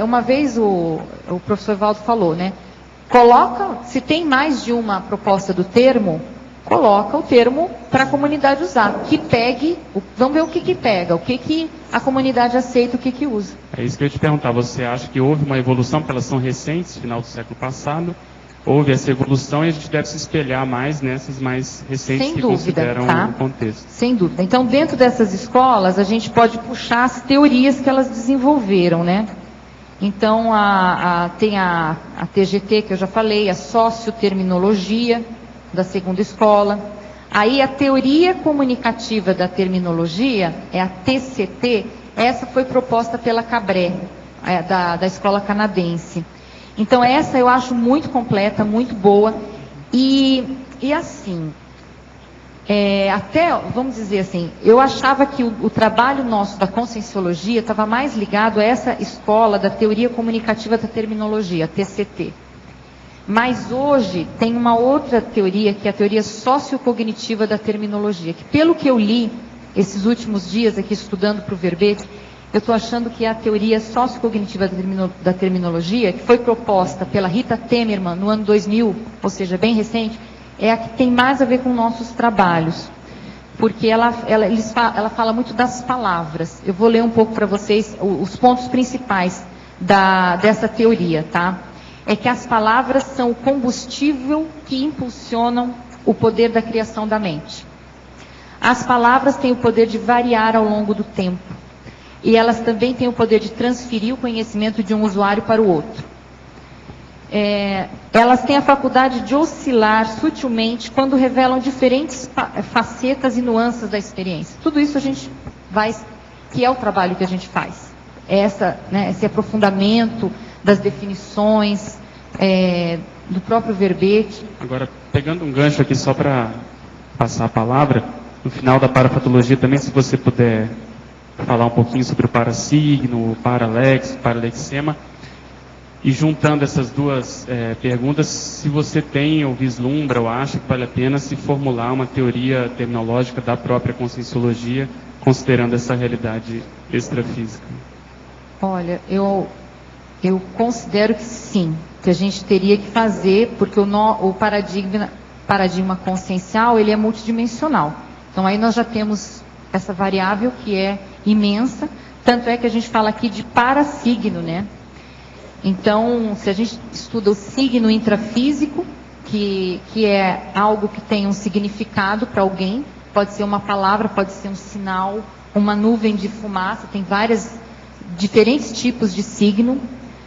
Uma vez o professor Evaldo falou, né? Se tem mais de uma proposta do termo, coloca o termo para a comunidade usar. Que pegue, vamos ver o que pega, o que a comunidade aceita, o que usa. É isso que eu ia te perguntar. Você acha que houve uma evolução, porque elas são recentes, final do século passado, houve essa evolução e a gente deve se espelhar mais nessas mais recentes que consideram o contexto. Sem dúvida. Então, dentro dessas escolas, a gente pode puxar as teorias que elas desenvolveram, né? Então, tem a TGT, que eu já falei, a socioterminologia da segunda escola. Aí, a teoria comunicativa da terminologia, é a TCT, essa foi proposta pela Cabré, da escola canadense. Então, essa eu acho muito completa, muito boa. E assim, vamos dizer assim, eu achava que o trabalho nosso da conscienciologia estava mais ligado a essa escola da teoria comunicativa da terminologia, a TCT. Mas hoje tem uma outra teoria, que é a teoria sociocognitiva da terminologia, que pelo que eu li esses últimos dias aqui estudando para o verbete, eu estou achando que a teoria sociocognitiva da terminologia, que foi proposta pela Rita Temerman no ano 2000, ou seja, bem recente, é a que tem mais a ver com nossos trabalhos. Porque ela fala muito das palavras. Eu vou ler um pouco para vocês os pontos principais dessa teoria, tá? É que as palavras são o combustível que impulsionam o poder da criação da mente. As palavras têm o poder de variar ao longo do tempo. E elas também têm o poder de transferir o conhecimento de um usuário para o outro. Elas têm a faculdade de oscilar sutilmente quando revelam diferentes facetas e nuances da experiência. Tudo isso a gente que é o trabalho que a gente faz. Esse aprofundamento das definições, do próprio verbete. Agora, pegando um gancho aqui só para passar a palavra, no final da parafatologia também, se você puder falar um pouquinho sobre o parasigno, o paralexo, o paralexema, e juntando essas duas perguntas, se você tem ou vislumbra ou acha que vale a pena se formular uma teoria terminológica da própria conscienciologia, considerando essa realidade extrafísica. Olha, eu considero que sim, que a gente teria que fazer, porque o paradigma consciencial, ele é multidimensional. Então aí nós já temos essa variável que é imensa, tanto é que a gente fala aqui de parasigno, né? Então, se a gente estuda o signo intrafísico, que é algo que tem um significado para alguém, pode ser uma palavra, pode ser um sinal, uma nuvem de fumaça, tem diferentes tipos de signo,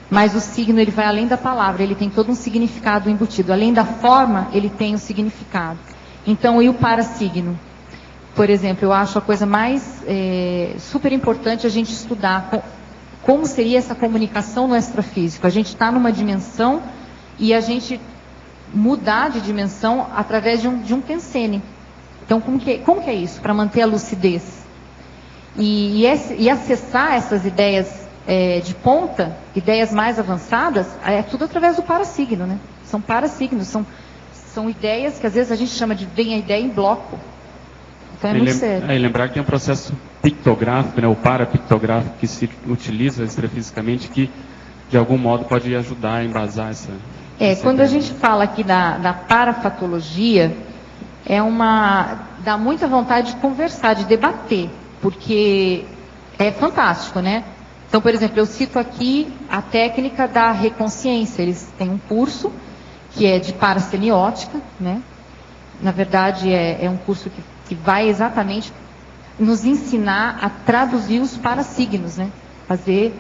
mas o signo ele vai além da palavra, ele tem todo um significado embutido. Além da forma, ele tem um significado. Então, e o parasigno? por exemplo, eu acho a coisa mais super importante a gente estudar como seria essa comunicação no extrafísico. A gente está numa dimensão e a gente mudar de dimensão através de um pensene. Então, como que é isso? Para manter a lucidez. E acessar essas ideias de ponta, ideias mais avançadas, é tudo através do parasigno, né? São parasignos, são ideias que às vezes a gente chama de vem a ideia em bloco. Então é muito sério. E lembrar que tem um processo pictográfico, né, o parapictográfico, que se utiliza extrafisicamente, que de algum modo pode ajudar a embasar essa quando ideia. a gente fala aqui da parafatologia, dá muita vontade de conversar, de debater, porque é fantástico, né? Então, por exemplo, eu cito aqui a técnica da reconsciência. Eles têm um curso que é de parasemiótica, né? Na verdade, é um curso que vai exatamente nos ensinar a traduzir os parasignos, né? Fazer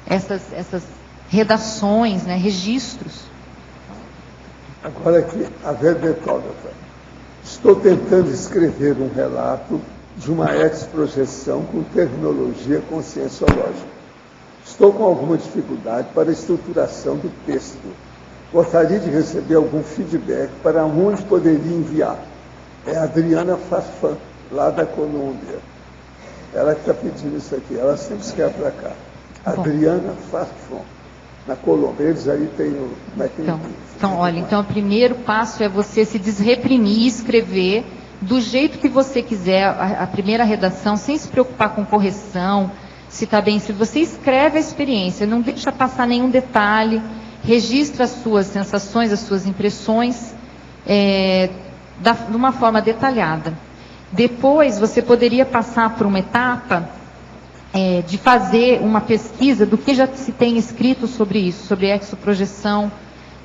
essas redações, né? Registros. Agora aqui, a verbetógrafa. Estou tentando escrever um relato de uma exprojeção com terminologia conscienciológica. Estou com alguma dificuldade para a estruturação do texto. Gostaria de receber algum feedback para onde poderia enviar. É a Adriana Farfan, lá da Colômbia. Ela que está pedindo isso aqui. Ela sempre escreve para cá. Adriana Farfan, na Colômbia. Eles aí têm o... Então, o primeiro passo é você se desreprimir e escrever do jeito que você quiser a primeira redação, sem se preocupar com correção, se está bem escrito. Você escreve a experiência, não deixa passar nenhum detalhe, registra as suas sensações, as suas impressões, de uma forma detalhada. Depois, você poderia passar por uma etapa de fazer uma pesquisa do que já se tem escrito sobre isso, sobre exoprojeção.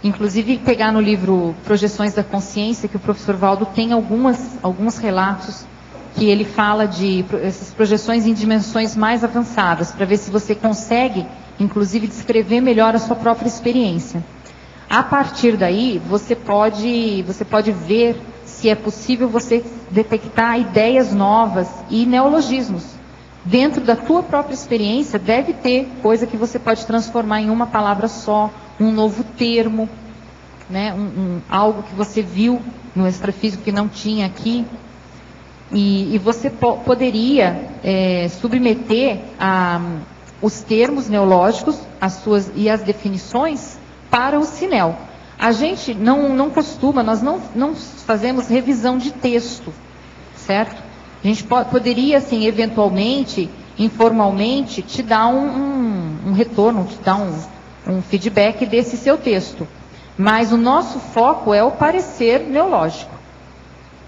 Inclusive, pegar no livro Projeções da Consciência, que o professor Valdo tem alguns relatos que ele fala de essas projeções em dimensões mais avançadas, para ver se você consegue, inclusive, descrever melhor a sua própria experiência. A partir daí, você pode ver se é possível você detectar ideias novas e neologismos. Dentro da tua própria experiência, deve ter coisa que você pode transformar em uma palavra só, um novo termo, né? Algo que você viu no extrafísico que não tinha aqui. E você poderia submeter os termos neológicos e as definições para o Sinel. A gente não costuma, nós não fazemos revisão de texto, certo? A gente poderia, assim, eventualmente, informalmente, te dar um retorno, te dar um feedback desse seu texto. Mas o nosso foco é o parecer neológico,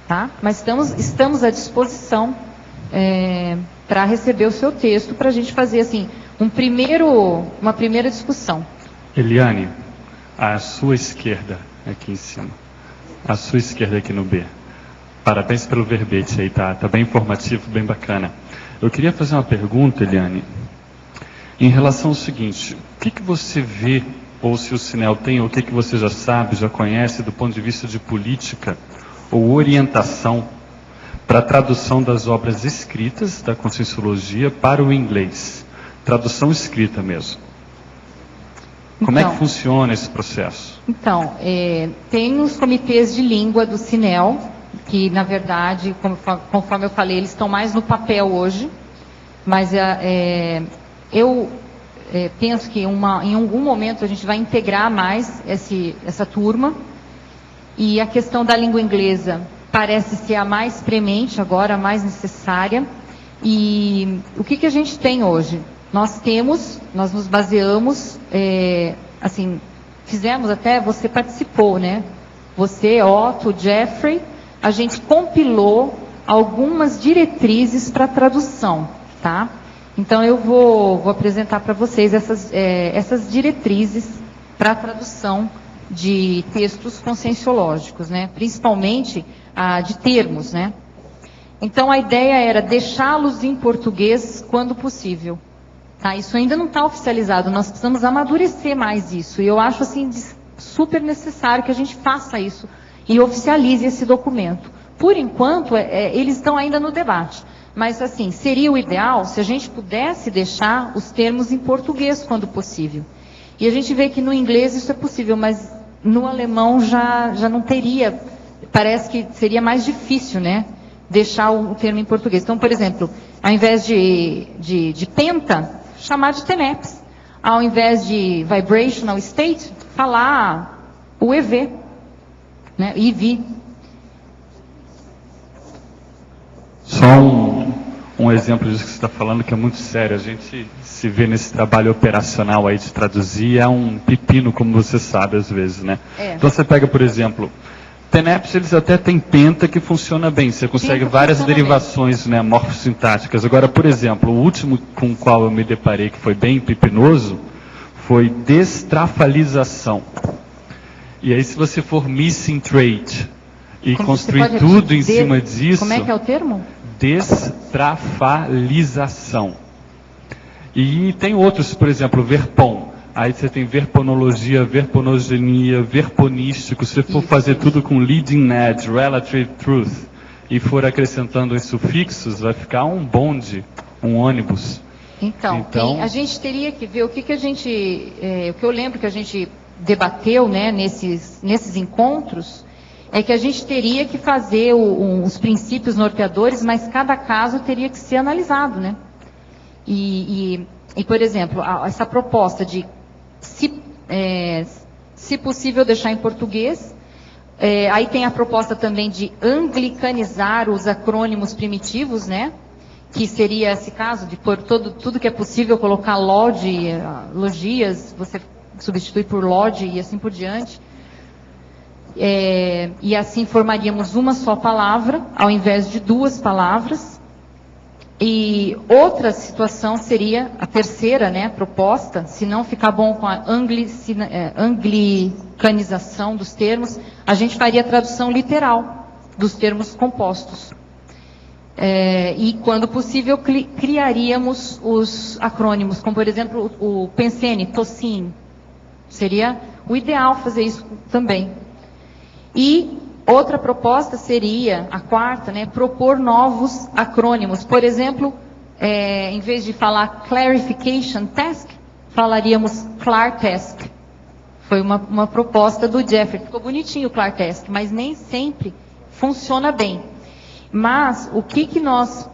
tá? Mas estamos à disposição para receber o seu texto, para a gente fazer, assim, uma primeira discussão. Eliane, à sua esquerda, aqui em cima. À sua esquerda aqui no B. Parabéns pelo verbete aí, tá bem informativo, bem bacana. Eu queria fazer uma pergunta, Eliane, em relação ao seguinte: o que você vê, ou se o Sinel tem, ou o que você já sabe, já conhece do ponto de vista de política ou orientação para a tradução das obras escritas da Conscienciologia para o inglês? Tradução escrita mesmo. Como é que funciona esse processo? Então, tem os comitês de língua do Sinel, que, na verdade, conforme eu falei, eles estão mais no papel hoje, mas eu penso que em algum momento a gente vai integrar mais essa turma, e a questão da língua inglesa parece ser a mais premente agora, a mais necessária. E o que a gente tem hoje? Nós nos baseamos, assim, fizemos até, você participou, né? Você, Otto, Jeffrey, a gente compilou algumas diretrizes para tradução, tá? Então eu vou apresentar para vocês essas diretrizes para tradução de textos conscienciológicos, né? Principalmente de termos, né? Então a ideia era deixá-los em português quando possível. Tá? Isso ainda não está oficializado, nós precisamos amadurecer mais isso. E eu acho assim super necessário que a gente faça isso e oficialize esse documento. por enquanto, eles estão ainda no debate. Mas, assim, seria o ideal se a gente pudesse deixar os termos em português, quando possível. E a gente vê que no inglês isso é possível, mas no alemão já não teria, parece que seria mais difícil, né? Deixar o termo em português. Então, por exemplo, ao invés de penta, chamar de TENEPS. Ao invés de vibrational state, falar o EV, né? IV. Só um exemplo disso que você está falando, que é muito sério. A gente se vê nesse trabalho operacional aí de traduzir, é um pepino, como você sabe, às vezes, né? Então você pega, por exemplo, TENEPS, eles até têm penta que funciona bem. Você consegue várias derivações, né, morfossintáticas. Agora, por exemplo, o último com o qual eu me deparei, que foi bem pepinoso, foi destrafalização. E aí, se você for missing trait e construir tudo em cima disso... Como é que é o termo? Destrafalização. E tem outros, por exemplo, verpon. Aí você tem verponologia, verponogenia, verponístico. Se você for fazer tudo com leading edge, relative truth, e for acrescentando os sufixos, vai ficar um bonde, um ônibus. Então a gente teria que ver o que a gente... o que eu lembro que a gente debateu, né, nesses encontros, é que a gente teria que fazer os princípios norteadores, mas cada caso teria que ser analisado, né? E por exemplo, essa proposta de, se possível, deixar em português, aí tem a proposta também de anglicanizar os acrônimos primitivos, né? Que seria esse caso de pôr tudo que é possível, colocar logias, você substitui por log e assim por diante. E assim formaríamos uma só palavra, ao invés de duas palavras. E outra situação seria, a terceira, né, proposta, se não ficar bom com a anglicanização dos termos, a gente faria a tradução literal dos termos compostos. E, quando possível, criaríamos os acrônimos, como, por exemplo, o Pensene, TOSIN. Seria o ideal fazer isso também. E outra proposta seria, a quarta, né, propor novos acrônimos. Por exemplo, em vez de falar Clarification Task, falaríamos CLARTASK. Foi uma proposta do Jeffrey. Ficou bonitinho o CLARTASK, mas nem sempre funciona bem. Mas o que nós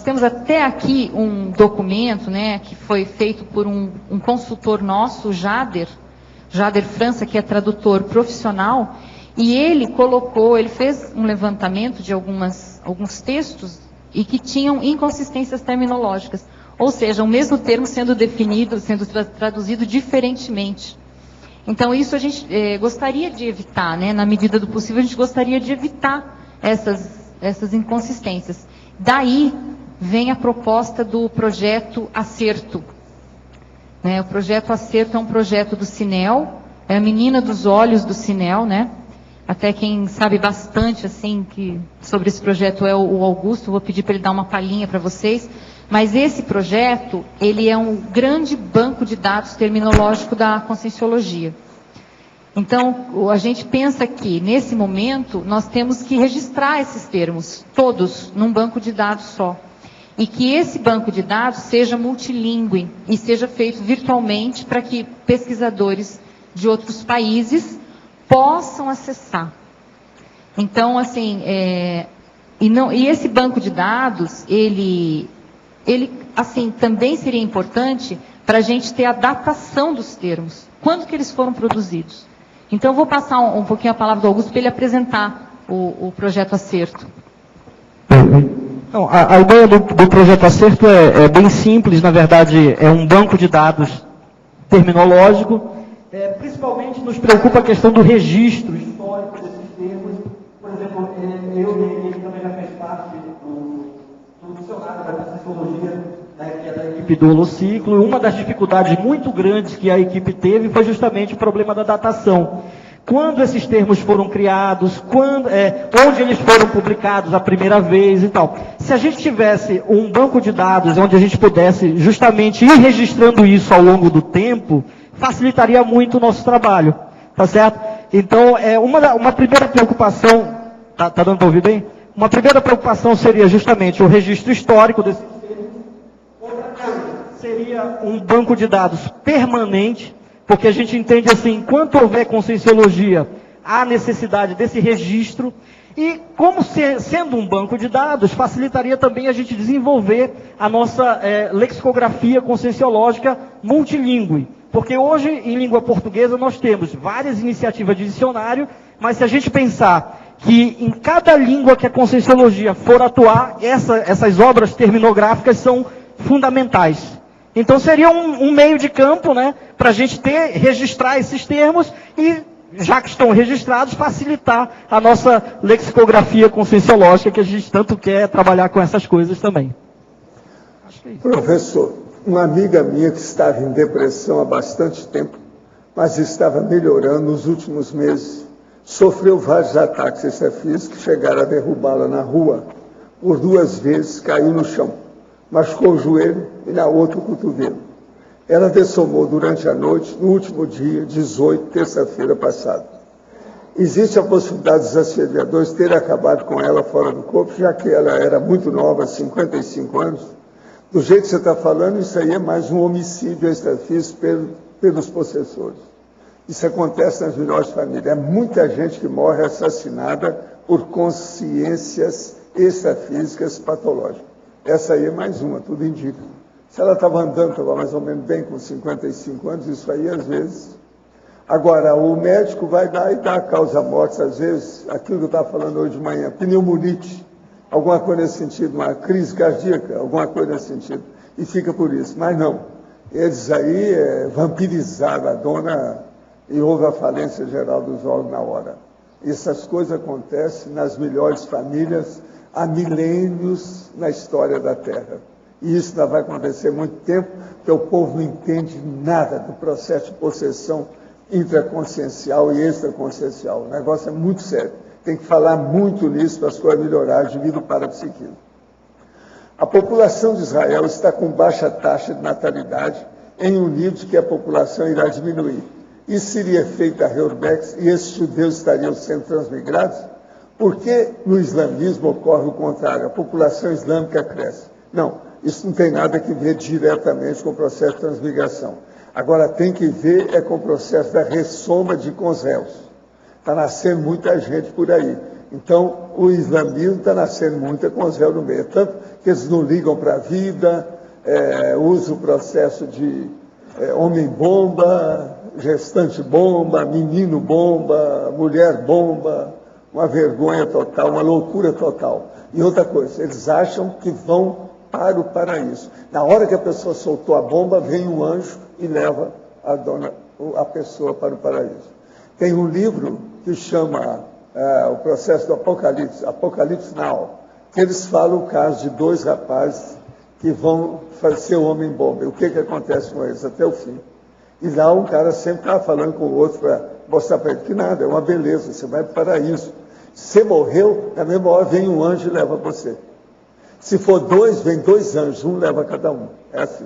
temos até aqui um documento, né, que foi feito por um consultor nosso, Jader França, que é tradutor profissional, e ele fez um levantamento de alguns textos e que tinham inconsistências terminológicas. Ou seja, o mesmo termo sendo definido, sendo traduzido diferentemente. Então, isso a gente gostaria de evitar, né? Na medida do possível, a gente gostaria de evitar essas inconsistências. Daí vem a proposta do projeto Acerto. O projeto Acerto é um projeto do Cinel, é a menina dos olhos do Cinel, né? Até quem sabe bastante assim sobre esse projeto é o Augusto, vou pedir para ele dar uma palhinha para vocês. Mas esse projeto, ele é um grande banco de dados terminológico da Conscienciologia. Então, a gente pensa que, nesse momento, nós temos que registrar esses termos, todos, num banco de dados só. E que esse banco de dados seja multilingüe e seja feito virtualmente para que pesquisadores de outros países possam acessar. Então, assim, e esse banco de dados, ele assim, também seria importante para a gente ter a datação dos termos. Quando que eles foram produzidos? Então, eu vou passar um pouquinho a palavra do Augusto para ele apresentar o projeto Acerto. Então, a ideia do projeto Acerto é bem simples, na verdade, é um banco de dados terminológico. Principalmente nos preocupa a questão do registro histórico desses termos. Por exemplo, eu e a equipe também já fez parte do dicionário da Conscienciologia, né, que é da equipe do Holociclo, e uma das dificuldades muito grandes que a equipe teve foi justamente o problema da datação. Quando esses termos foram criados, onde eles foram publicados a primeira vez e tal. Se a gente tivesse um banco de dados onde a gente pudesse justamente ir registrando isso ao longo do tempo, facilitaria muito o nosso trabalho, tá certo? Então, uma primeira preocupação Tá dando para ouvir bem? Uma primeira preocupação seria justamente o registro histórico desse termo. Outra coisa seria um banco de dados permanente, porque a gente entende assim, enquanto houver conscienciologia, há necessidade desse registro. E como sendo um banco de dados, facilitaria também a gente desenvolver a nossa lexicografia conscienciológica multilingüe. Porque hoje, em língua portuguesa, nós temos várias iniciativas de dicionário, mas se a gente pensar que em cada língua que a conscienciologia for atuar, essas obras terminográficas são fundamentais. Então seria um meio de campo, né, para a gente registrar esses termos e, já que estão registrados, facilitar a nossa lexicografia conscienciológica, que a gente tanto quer trabalhar com essas coisas também. Professor, uma amiga minha que estava em depressão há bastante tempo, mas estava melhorando nos últimos meses, sofreu vários ataques físicos que chegaram a derrubá-la na rua. Por 2 vezes caiu no chão, machucou o joelho e na outra o cotovelo. Ela dessomou durante a noite, no último dia, 18, terça-feira passada. Existe a possibilidade dos assediadores terem acabado com ela fora do corpo, já que ela era muito nova, 55 anos. Do jeito que você está falando, isso aí é mais um homicídio extrafísico pelos possessores. Isso acontece nas melhores famílias. É muita gente que morre assassinada por consciências extrafísicas patológicas. Essa aí é mais uma, tudo indica. Se ela estava andando, estava mais ou menos bem com 55 anos, isso aí às vezes. Agora, o médico vai lá e dá a causa-morte, às vezes, aquilo que eu estava falando hoje de manhã, pneumonite, alguma coisa nesse sentido, uma crise cardíaca, alguma coisa nesse sentido, e fica por isso. Mas não, eles aí vampirizaram a dona e houve a falência geral dos órgãos na hora. Essas coisas acontecem nas melhores famílias há milênios na história da Terra. E isso ainda vai acontecer muito tempo, porque o povo não entende nada do processo de possessão intraconsciencial e extraconsciencial. O negócio é muito sério. Tem que falar muito nisso para as coisas melhorarem devido ao parapsiquismo. A população de Israel está com baixa taxa de natalidade em um nível de que a população irá diminuir. Isso seria feito a Reurbex e esses judeus estariam sendo transmigrados? Por que no islamismo ocorre o contrário? A população islâmica cresce. Não, isso não tem nada que ver diretamente com o processo de transmigração. Agora, tem que ver com o processo da ressoma de consréus. Está nascendo muita gente por aí. Então, o islamismo está nascendo muita consréu no meio. Tanto que eles não ligam para a vida, usam o processo de homem-bomba, gestante-bomba, menino-bomba, mulher-bomba, uma vergonha total, uma loucura total. E outra coisa, eles acham que vão para o paraíso. Na hora que a pessoa soltou a bomba, vem um anjo e leva a pessoa para o paraíso. Tem um livro que chama o processo do Apocalipse, Apocalipse Now, que eles falam o caso de 2 rapazes que vão ser homem-bomba. O que acontece com eles até o fim? E lá um cara sempre estava falando com o outro para mostrar para ele que nada, é uma beleza, você vai para o paraíso. Você morreu, na mesma hora vem um anjo e leva você. Se for 2, vem 2 anjos, um leva cada um. É assim.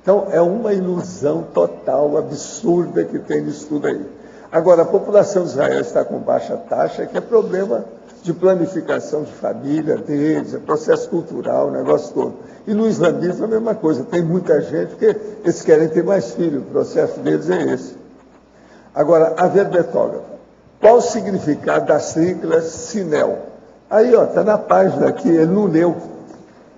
Então, é uma ilusão total, absurda que tem nisso tudo aí. Agora, a população de Israel está com baixa taxa, que é problema de planificação de família deles, é processo cultural, o negócio todo. E no islamismo é a mesma coisa, tem muita gente que eles querem ter mais filhos, o processo deles é esse. Agora, a verbetógrafa. Qual o significado das siglas Sinel? Aí, ó, está na página aqui, ele não leu.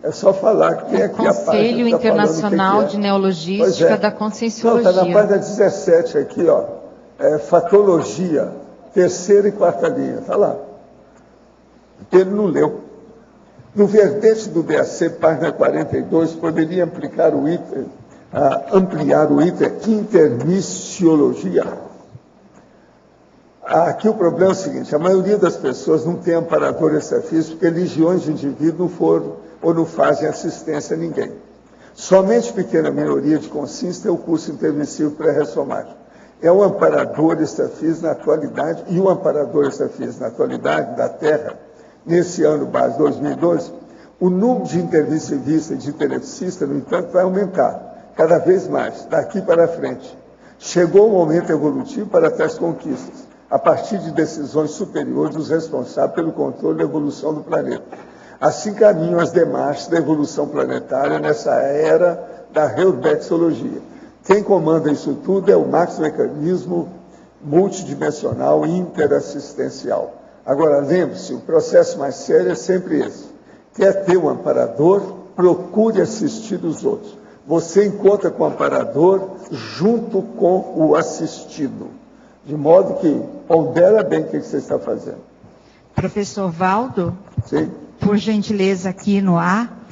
É só falar que tem aqui a página. Conselho Internacional de Neologística da Conscienciologia. Está na página 17 aqui, ó. Fatologia, 3ª e 4ª linha. Está lá. Ele não leu. No verbete do BAC, página 42, poderia ampliar o item intermissiologia. Aqui o problema é o seguinte, a maioria das pessoas não tem amparador extrafísico, porque legiões de indivíduos não foram ou não fazem assistência a ninguém. Somente pequena minoria de consciência tem o curso intermissivo pré-ressomático. É o amparador extrafísico na atualidade, e o amparador extrafísico na atualidade da Terra, nesse ano base 2012, o número de intermissivistas e de teleficistas, no entanto, vai aumentar cada vez mais, daqui para frente. Chegou o momento evolutivo para tais conquistas. a partir de decisões superiores dos responsáveis pelo controle da evolução do planeta. Assim caminham as demarches da evolução planetária nessa era da reubexologia. Quem comanda isso tudo é o maxi-mecanismo multidimensional interassistencial. Agora, lembre-se, o processo mais sério é sempre esse. Quer ter um amparador, procure assistir os outros. Você encontra com o amparador junto com o assistido. De modo que pondera bem o que você está fazendo. Professor Valdo, sim, por gentileza aqui no ar,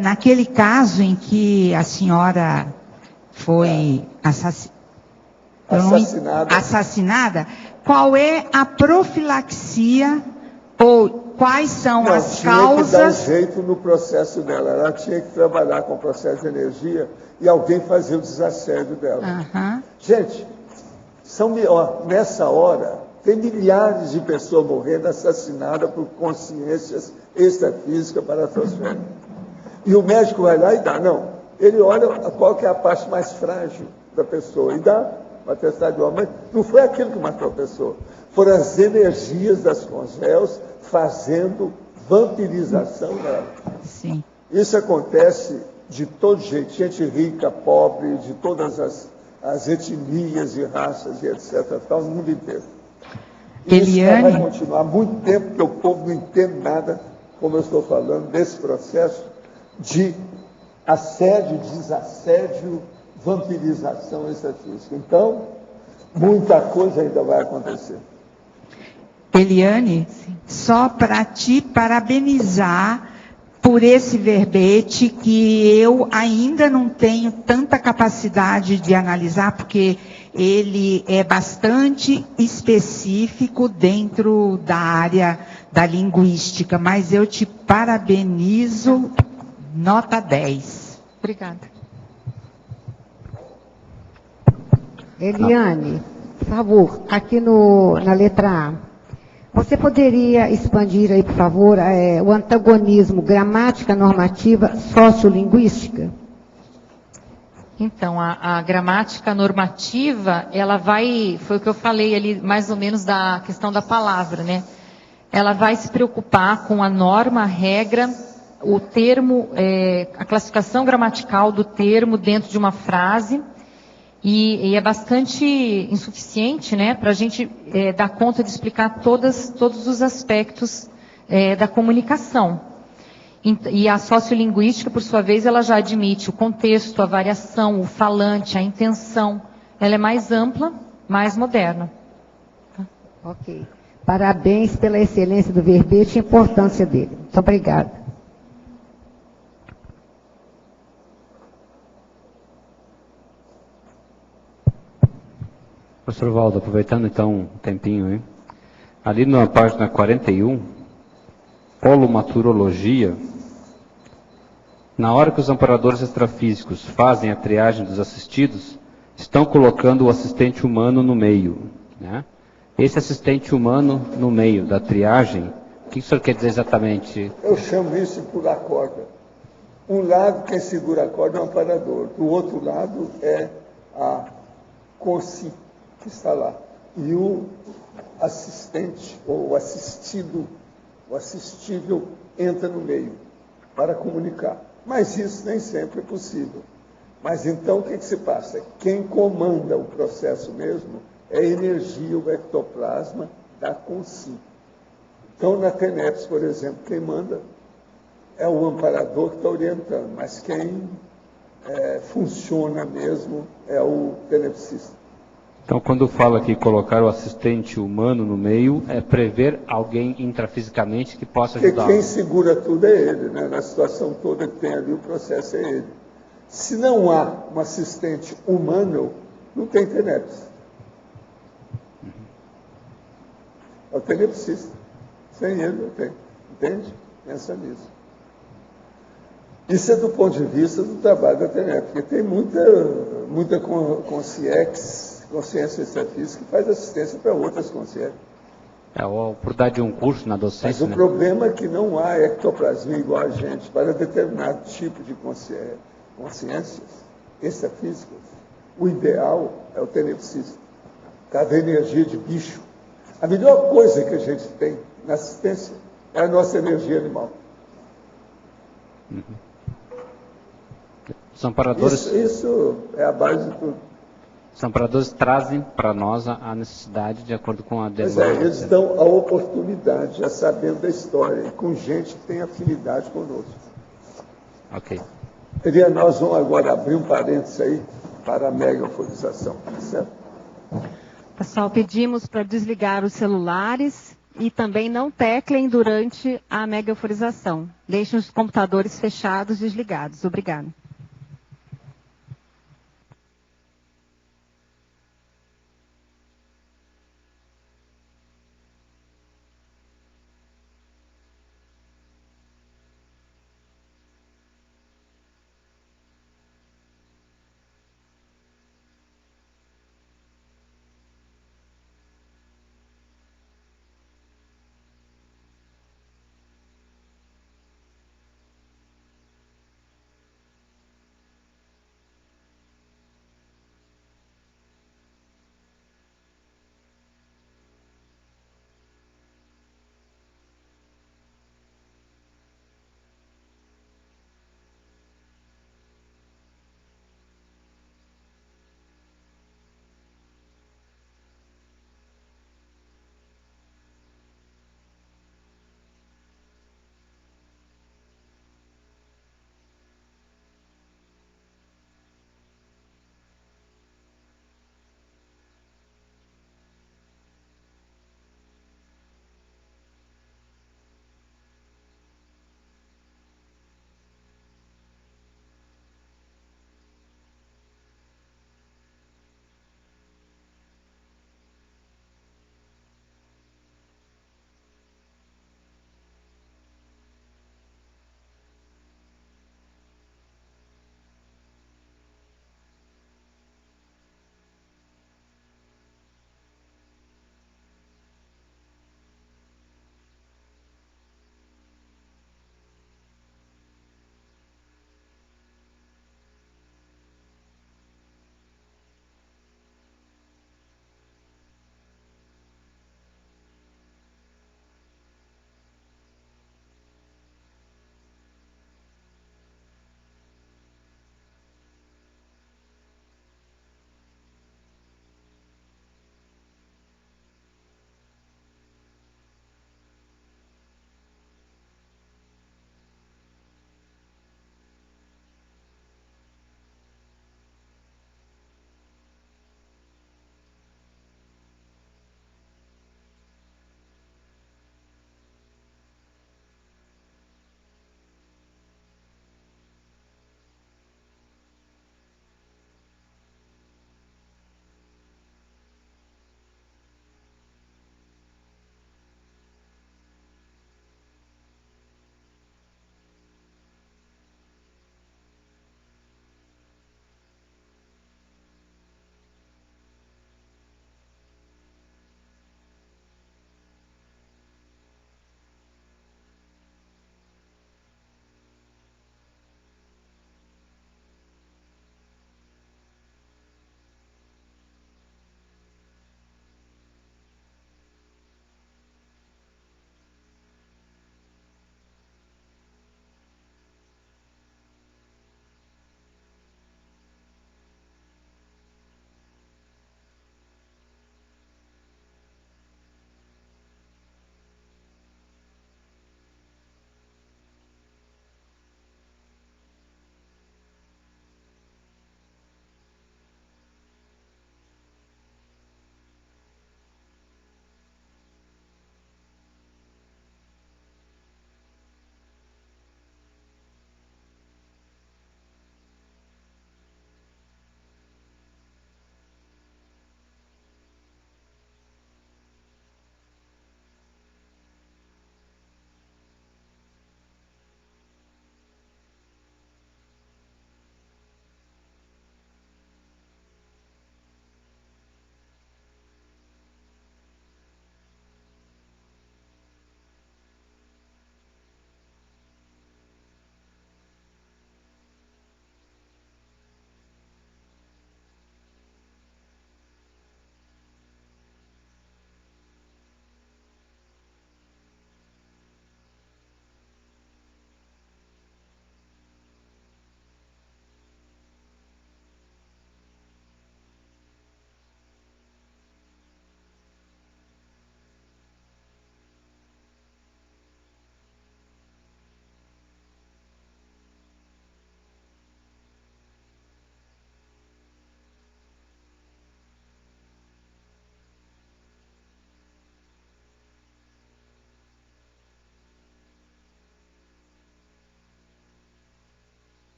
naquele caso em que a senhora foi assassinada, qual é a profilaxia ou quais são as causas? Tinha que dar um jeito no processo dela. Ela tinha que trabalhar com o processo de energia e alguém fazer o desassédio dela. Gente, nessa hora, tem milhares de pessoas morrendo assassinadas por consciências extrafísicas paratosféricas. E o médico vai lá e dá. Não, ele olha qual que é a parte mais frágil da pessoa e dá uma atestado de homem. Não foi aquilo que matou a pessoa. Foram as energias das consréus fazendo vampirização dela. Sim. Isso acontece de todo jeito. Gente rica, pobre, de todas as etnias e raças e etc. Tal, no mundo inteiro. Eliane... Isso vai continuar há muito tempo, porque o povo não entende nada, como eu estou falando, desse processo de assédio, desassédio, vampirização extrafísica. Então, muita coisa ainda vai acontecer. Eliane, só para te parabenizar por esse verbete que eu ainda não tenho tanta capacidade de analisar, porque ele é bastante específico dentro da área da linguística, mas eu te parabenizo, nota 10. Obrigada. Eliane, por favor, aqui na letra A. Você poderia expandir aí, por favor, o antagonismo gramática normativa sociolinguística? Então, a gramática normativa, ela vai, foi o que eu falei ali, mais ou menos da questão da palavra, né? Ela vai se preocupar com a norma, a regra, o termo, a classificação gramatical do termo dentro de uma frase, e é bastante insuficiente, né, para a gente dar conta de explicar todos os aspectos da comunicação. E a sociolinguística, por sua vez, ela já admite o contexto, a variação, o falante, a intenção. Ela é mais ampla, mais moderna. Ok. Parabéns pela excelência do verbete e a importância dele. Muito obrigada. Professor Valdo, aproveitando então um tempinho aí. Ali na página 41, holomaturologia, na hora que os amparadores extrafísicos fazem a triagem dos assistidos, estão colocando o assistente humano no meio, né? Esse assistente humano no meio da triagem, o que o senhor quer dizer exatamente? Eu chamo isso de pular corda. Um lado, quem segura a corda é o amparador, do outro lado é a consci, que está lá. E o assistente, ou o assistido, o assistível, entra no meio para comunicar. Mas isso nem sempre é possível. Mas então o que se passa? Quem comanda o processo mesmo é a energia, o ectoplasma da consci. Então, na TENEPS, por exemplo, quem manda é o amparador que está orientando, mas quem funciona mesmo é o tenepsista. Então, quando fala que colocar o assistente humano no meio, é prever alguém intrafisicamente que possa ajudar. Porque quem segura tudo é ele, né? Na situação toda que tem ali, o processo é ele. Se não há um assistente humano, não tem tenepsis. É o tenepsista. Sem ele não tem. Entende? Pensa nisso. Isso é do ponto de vista do trabalho da TENEP, porque tem muita consciência extrafísica que faz assistência para outras consciências. A oportunidade de um curso na docência. Mas o problema é que não há ectoplasmia igual a gente para determinado tipo de consciências extrafísicas. O ideal é o tenepsista. Cada energia de bicho A melhor coisa que a gente tem na assistência é a nossa energia animal. Os amparadores, Isso é a base de tudo. os amparadores trazem para nós a necessidade de acordo com a Mas demanda. eles dão a oportunidade, já sabendo da história, com gente que tem afinidade conosco. Ok. Eliane, nós vamos agora abrir um parênteses aí para a mega-euforização, certo? Pessoal, pedimos para desligar os celulares e também não teclem durante a mega-euforização. Deixem os computadores fechados, desligados. Obrigada.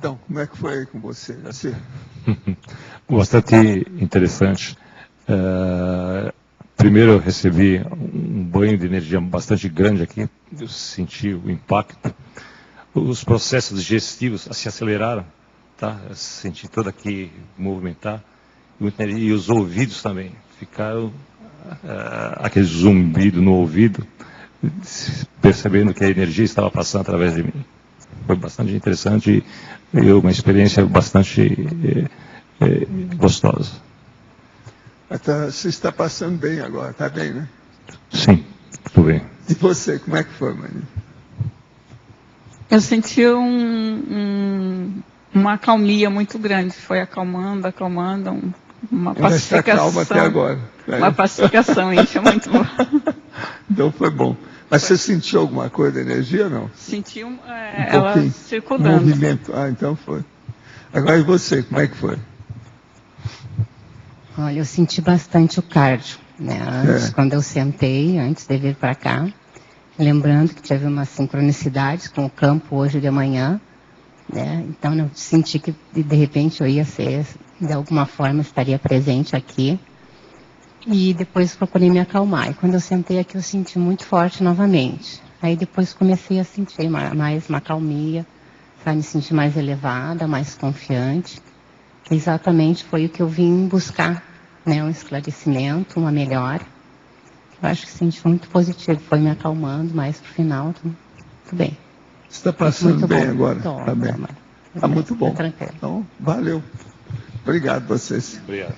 Então, como é que foi aí com você? Assim? Bastante interessante. Primeiro eu recebi um banho de energia bastante grande aqui, eu senti o impacto. Os processos digestivos se aceleraram, tá? Eu senti todo aqui movimentar. E os ouvidos também ficaram aquele zumbido no ouvido, percebendo que a energia estava passando através de mim. Foi bastante interessante e uma experiência bastante gostosa. Você está passando bem agora, está bem, né? Sim, estou bem. E você, como é que foi, Maria? Eu senti uma acalmia muito grande. Foi acalmando, uma Ela está pacificação. calma até agora. Uma pacificação íntima muito boa. Então foi bom. Mas você sentiu alguma coisa da energia ou não? Senti ela circulando. Movimento. Então foi. Agora e você, como é que foi? Olha, eu senti bastante o cardio, né? Antes, quando eu sentei, antes de vir para cá, lembrando que tive uma sincronicidade com o campo hoje de manhã, né? Então eu senti que de repente eu ia ser, de alguma forma, estaria presente aqui. E depois procurei me acalmar. E quando eu sentei aqui, eu senti muito forte novamente. Aí depois comecei a sentir mais uma calmia, sabe? Me sentir mais elevada, mais confiante. Exatamente foi o que eu vim buscar, né? Um esclarecimento, uma melhora. Eu acho que senti muito positivo. Foi me acalmando mais pro final. Tudo bem. Você está passando muito bem bom. agora? Está bem. Está muito bom. Tá tranquilo. Então, valeu. Obrigado a vocês. Obrigado.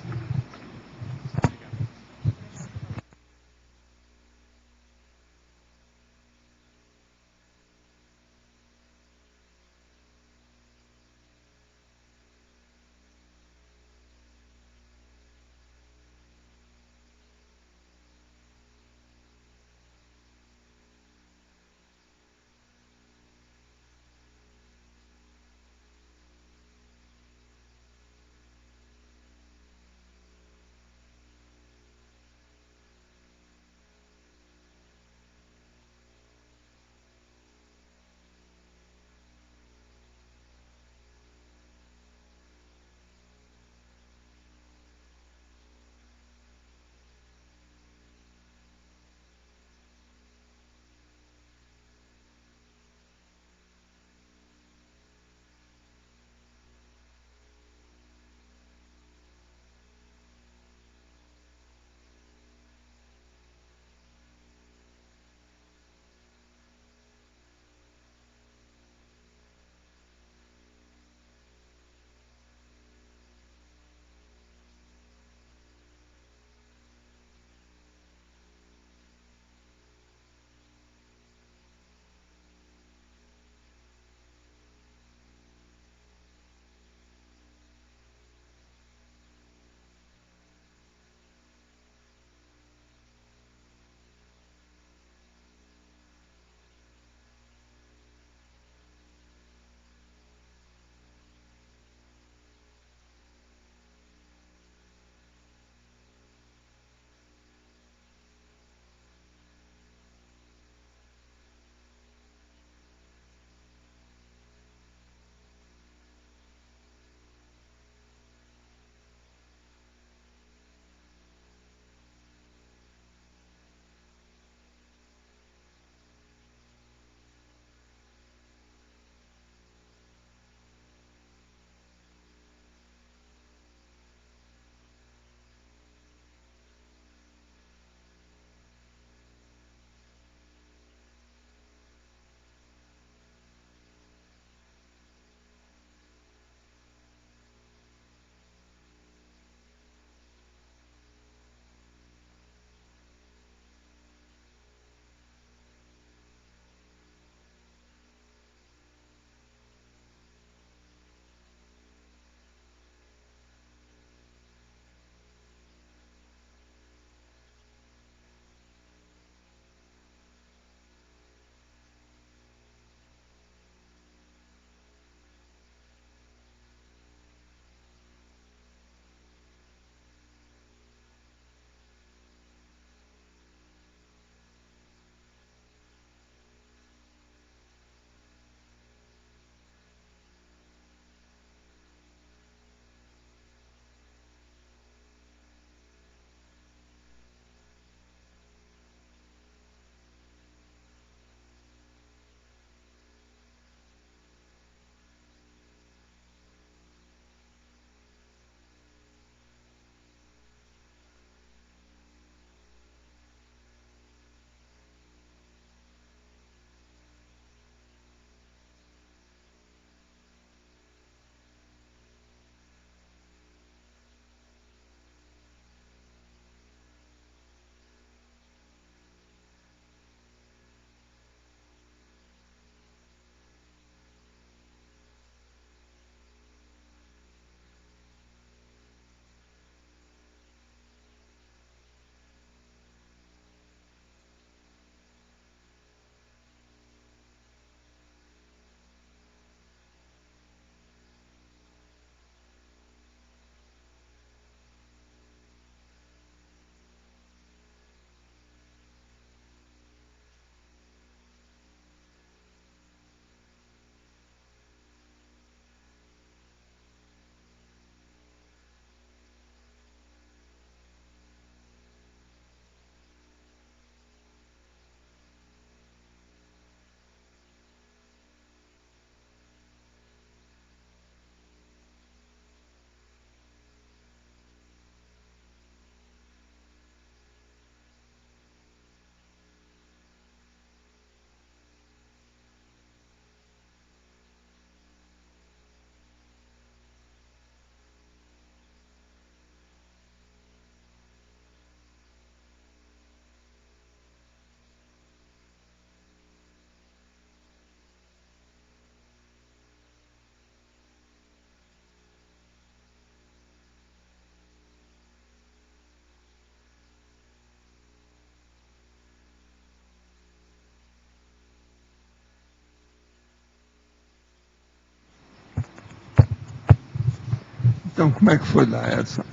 Então, como é que foi lá, Edson?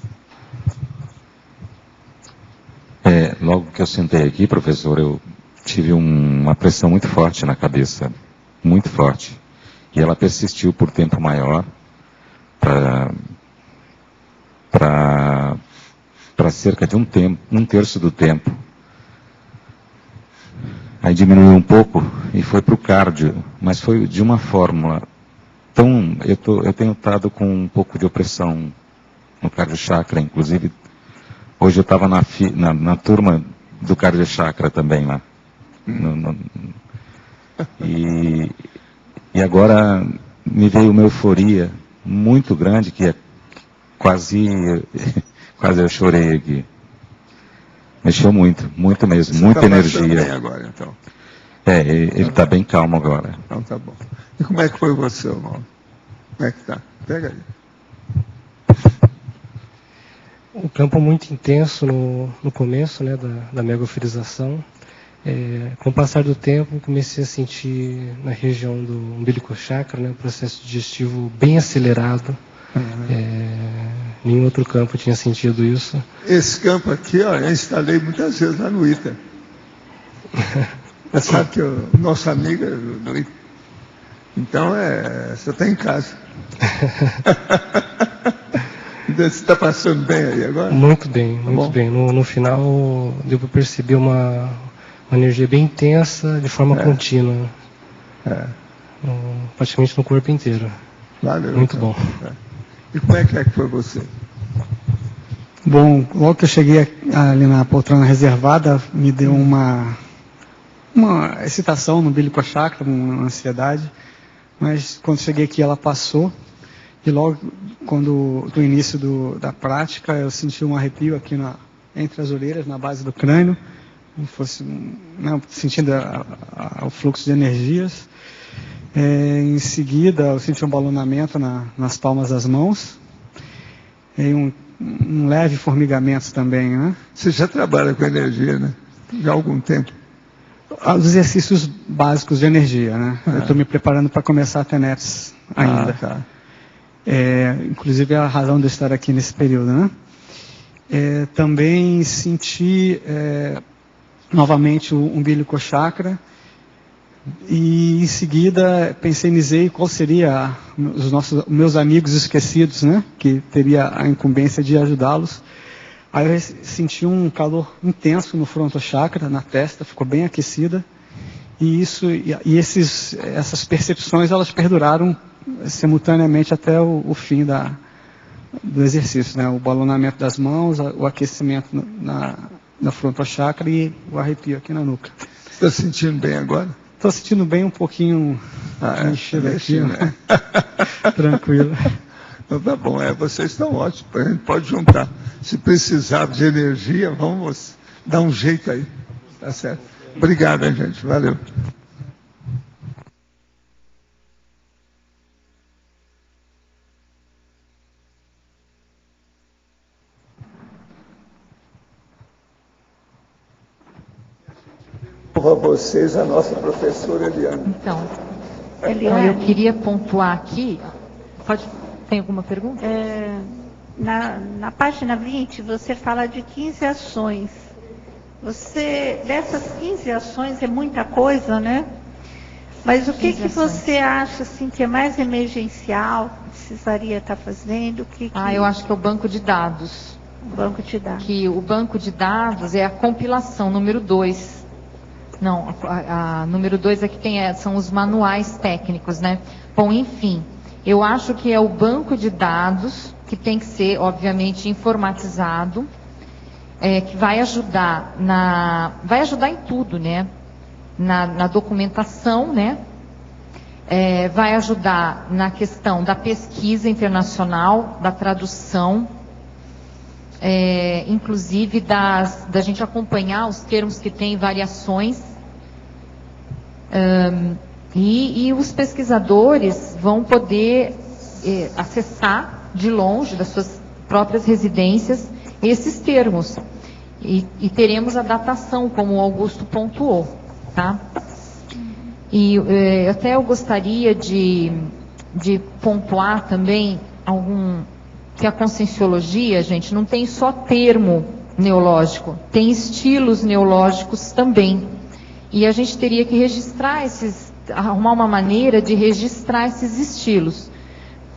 Logo que eu sentei aqui, professor, eu tive uma pressão muito forte na cabeça, muito forte. E ela persistiu por tempo maior, para cerca de um terço do tempo. Aí diminuiu um pouco e foi para o cardio, mas foi de uma fórmula tão... Eu tenho estado com um pouco de opressão no cardio chakra, inclusive hoje eu estava na turma do cardio chakra também lá. E agora me veio uma euforia muito grande que quase eu chorei aqui. Mexeu muito, muito mesmo, Você muita tá energia. bem agora, então. Ele está bem calmo agora. Então tá bom. E como é que foi você, Mauro? Como é que tá? Pega aí. Um campo muito intenso no começo, né, da megaforização. Com o passar do tempo, comecei a sentir na região do umbilical chakra, né, um processo digestivo bem acelerado. Nenhum outro campo tinha sentido isso. Esse campo aqui, ó, eu instalei muitas vezes lá no ITA. Você sabe que o nosso amigo é do ITA. Então, você está em casa. Você está passando bem aí agora? Muito bem, muito bem. No final, deu para perceber uma energia bem intensa, de forma contínua. Praticamente no corpo inteiro. Valeu. Muito então. bom. E como é que foi você? Bom, logo que eu cheguei ali na poltrona reservada, me deu uma excitação no umbilical chakra, uma ansiedade, mas quando cheguei aqui ela passou, e logo do início da prática eu senti um arrepio aqui entre as orelhas, na base do crânio, sentindo o fluxo de energias. Em seguida eu senti um balonamento nas palmas das mãos, e um leve formigamento também, né? Você já trabalha com energia, né? Já há algum tempo? Os exercícios básicos de energia, né? Eu estou me preparando para começar a TENEPS ainda. Tá. Inclusive é a razão de eu estar aqui nesse período, né? Também senti novamente o umbilical chakra, e em seguida pensionizei qual seria meus amigos esquecidos, né? Que teria a incumbência de ajudá-los. Aí eu senti um calor intenso no frontal chakra, na testa, ficou bem aquecida, e essas percepções elas perduraram simultaneamente até o fim do exercício, né? O balonamento das mãos, o aquecimento na frontal chakra e o arrepio aqui na nuca. Você está sentindo bem agora? Estou sentindo bem, um pouquinho mexido aqui, né? Tranquilo. Então tá bom, vocês estão ótimos, a gente pode juntar. Se precisar de energia, vamos dar um jeito aí. Tá certo? Obrigado, hein, gente. Valeu. Para vocês, a nossa professora Eliane. Então, eu queria pontuar aqui. Tem alguma pergunta? Na página 20, você fala de 15 ações. Dessas 15 ações é muita coisa, né? Mas o que você acha assim, que é mais emergencial, precisaria estar fazendo? Eu acho que é o banco de dados. O banco de dados. Que o banco de dados é a compilação, número 2. Não, a número 2 aqui são os manuais técnicos, né? Bom, enfim, eu acho que é o banco de dados que tem que ser, obviamente, informatizado, que vai ajudar em tudo, né? Na documentação, né? Vai ajudar na questão da pesquisa internacional, da tradução, inclusive da gente acompanhar os termos que têm variações. E os pesquisadores vão poder acessar de longe, das suas próprias residências, esses termos. E teremos a datação, como o Augusto pontuou. Tá? E até eu gostaria de pontuar também que a conscienciologia, gente, não tem só termo neológico, tem estilos neológicos também. E a gente teria que registrar arrumar uma maneira de registrar esses estilos.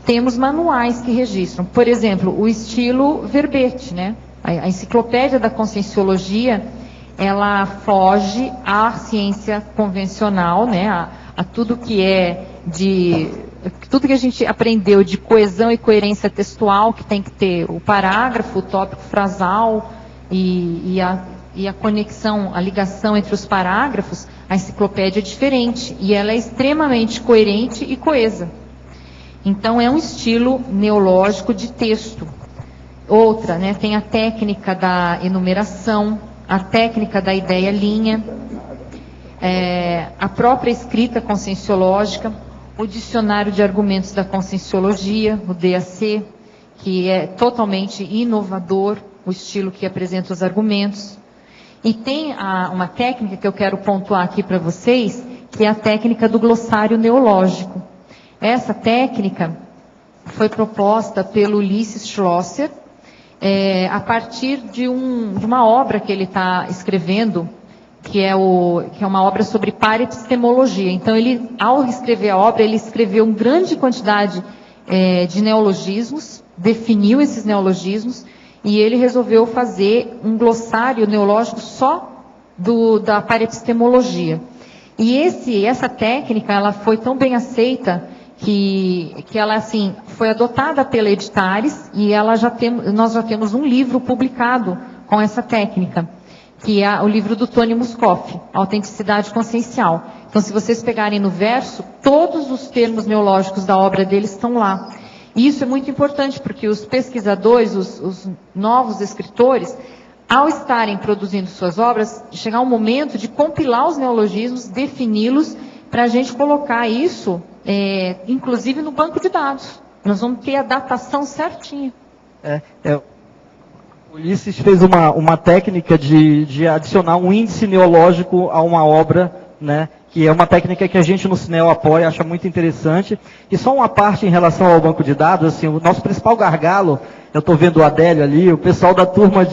Temos manuais que registram. Por exemplo, o estilo verbete, né? A enciclopédia da conscienciologia, ela foge à ciência convencional, né? A tudo que tudo que a gente aprendeu de coesão e coerência textual, que tem que ter o parágrafo, o tópico frasal e a conexão, a ligação entre os parágrafos, a enciclopédia é diferente e ela é extremamente coerente e coesa. Então é um estilo neológico de texto. Outra, né, tem a técnica da enumeração, a técnica da ideia-linha, a própria escrita conscienciológica, o dicionário de argumentos da conscienciologia, o DAC, que é totalmente inovador, o estilo que apresenta os argumentos. E tem uma técnica que eu quero pontuar aqui para vocês, que é a técnica do glossário neológico. Essa técnica foi proposta pelo Ulisses Schlosser, a partir de uma obra que ele está escrevendo, que é uma obra sobre paraepistemologia. Então, ao escrever a obra, ele escreveu uma grande quantidade de neologismos, definiu esses neologismos, e ele resolveu fazer um glossário neológico só da paraepistemologia. E essa técnica, ela foi tão bem aceita que ela, assim, foi adotada pela Editares, e nós já temos um livro publicado com essa técnica, que é o livro do Tony Muscoff, Autenticidade Consciencial. Então, se vocês pegarem no verso, todos os termos neológicos da obra dele estão lá. E isso é muito importante, porque os pesquisadores, os novos escritores, ao estarem produzindo suas obras, chegar um momento de compilar os neologismos, defini-los, para a gente colocar isso, inclusive no banco de dados. Nós vamos ter a datação certinha. O Ulisses fez uma técnica de adicionar um índice neológico a uma obra, né, que é uma técnica que a gente no Cineo apoia, acha muito interessante. E só uma parte em relação ao banco de dados, assim, o nosso principal gargalo, eu estou vendo o Adélio ali, o pessoal da turma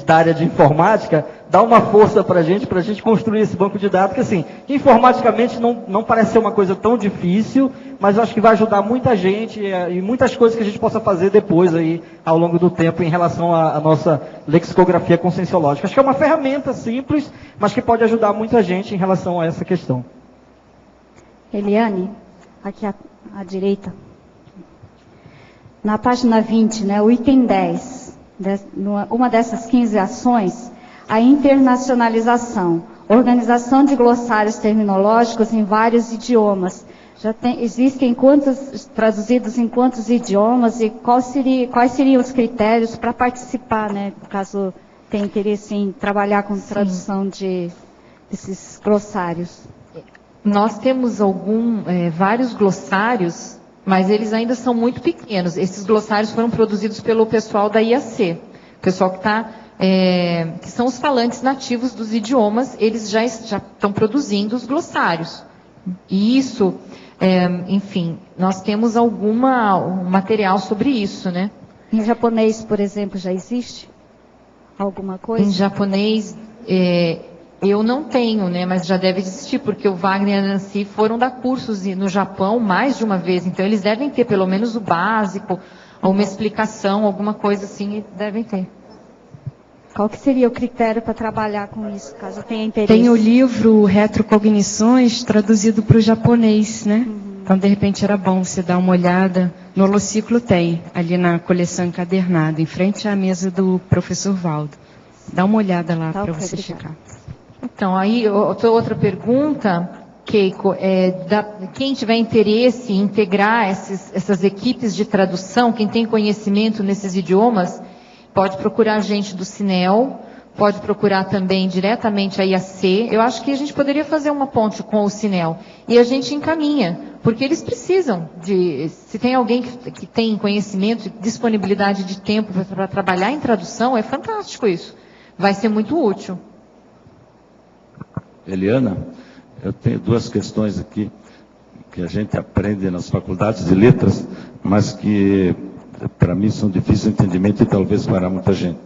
da área de informática, dá uma força para a gente construir esse banco de dados, que assim, informaticamente não parece ser uma coisa tão difícil, mas eu acho que vai ajudar muita gente e muitas coisas que a gente possa fazer depois aí, ao longo do tempo, em relação à nossa lexicografia conscienciológica. Acho que é uma ferramenta simples, mas que pode ajudar muita gente em relação a essa questão. Eliane, aqui à direita. Na página 20, né, o item 10, uma dessas 15 ações, a internacionalização, organização de glossários terminológicos em vários idiomas. Existem traduzidos em quantos idiomas e quais seriam os critérios para participar, né, caso tenha interesse em trabalhar com tradução desses glossários? Nós temos vários glossários, mas eles ainda são muito pequenos. Esses glossários foram produzidos pelo pessoal da IAC, o pessoal que são os falantes nativos dos idiomas, eles já estão produzindo os glossários. E isso, enfim, nós temos um material sobre isso, né? Em japonês, por exemplo, já existe alguma coisa? Em japonês, eu não tenho, né? Mas já deve existir, porque o Wagner e a Nancy foram dar cursos no Japão mais de uma vez, então eles devem ter pelo menos o básico, ou uma explicação, alguma coisa assim, devem ter. Qual que seria o critério para trabalhar com isso, caso tenha interesse? Tem o livro Retrocognições, traduzido para o japonês, né? Então, de repente, era bom você dar uma olhada. No Holociclo tem, ali na coleção encadernada, em frente à mesa do professor Valdo. Dá uma olhada lá para você checar. Então, aí, outra pergunta, Keiko, quem tiver interesse em integrar essas equipes de tradução, quem tem conhecimento nesses idiomas, pode procurar a gente do Cineo, pode procurar também diretamente a IAC. Eu acho que a gente poderia fazer uma ponte com o Cineo. E a gente encaminha, porque eles precisam se tem alguém que tem conhecimento, disponibilidade de tempo para trabalhar em tradução, é fantástico isso. Vai ser muito útil. Eliana, eu tenho duas questões aqui que a gente aprende nas faculdades de letras, mas que para mim são difíceis de entendimento e talvez para muita gente.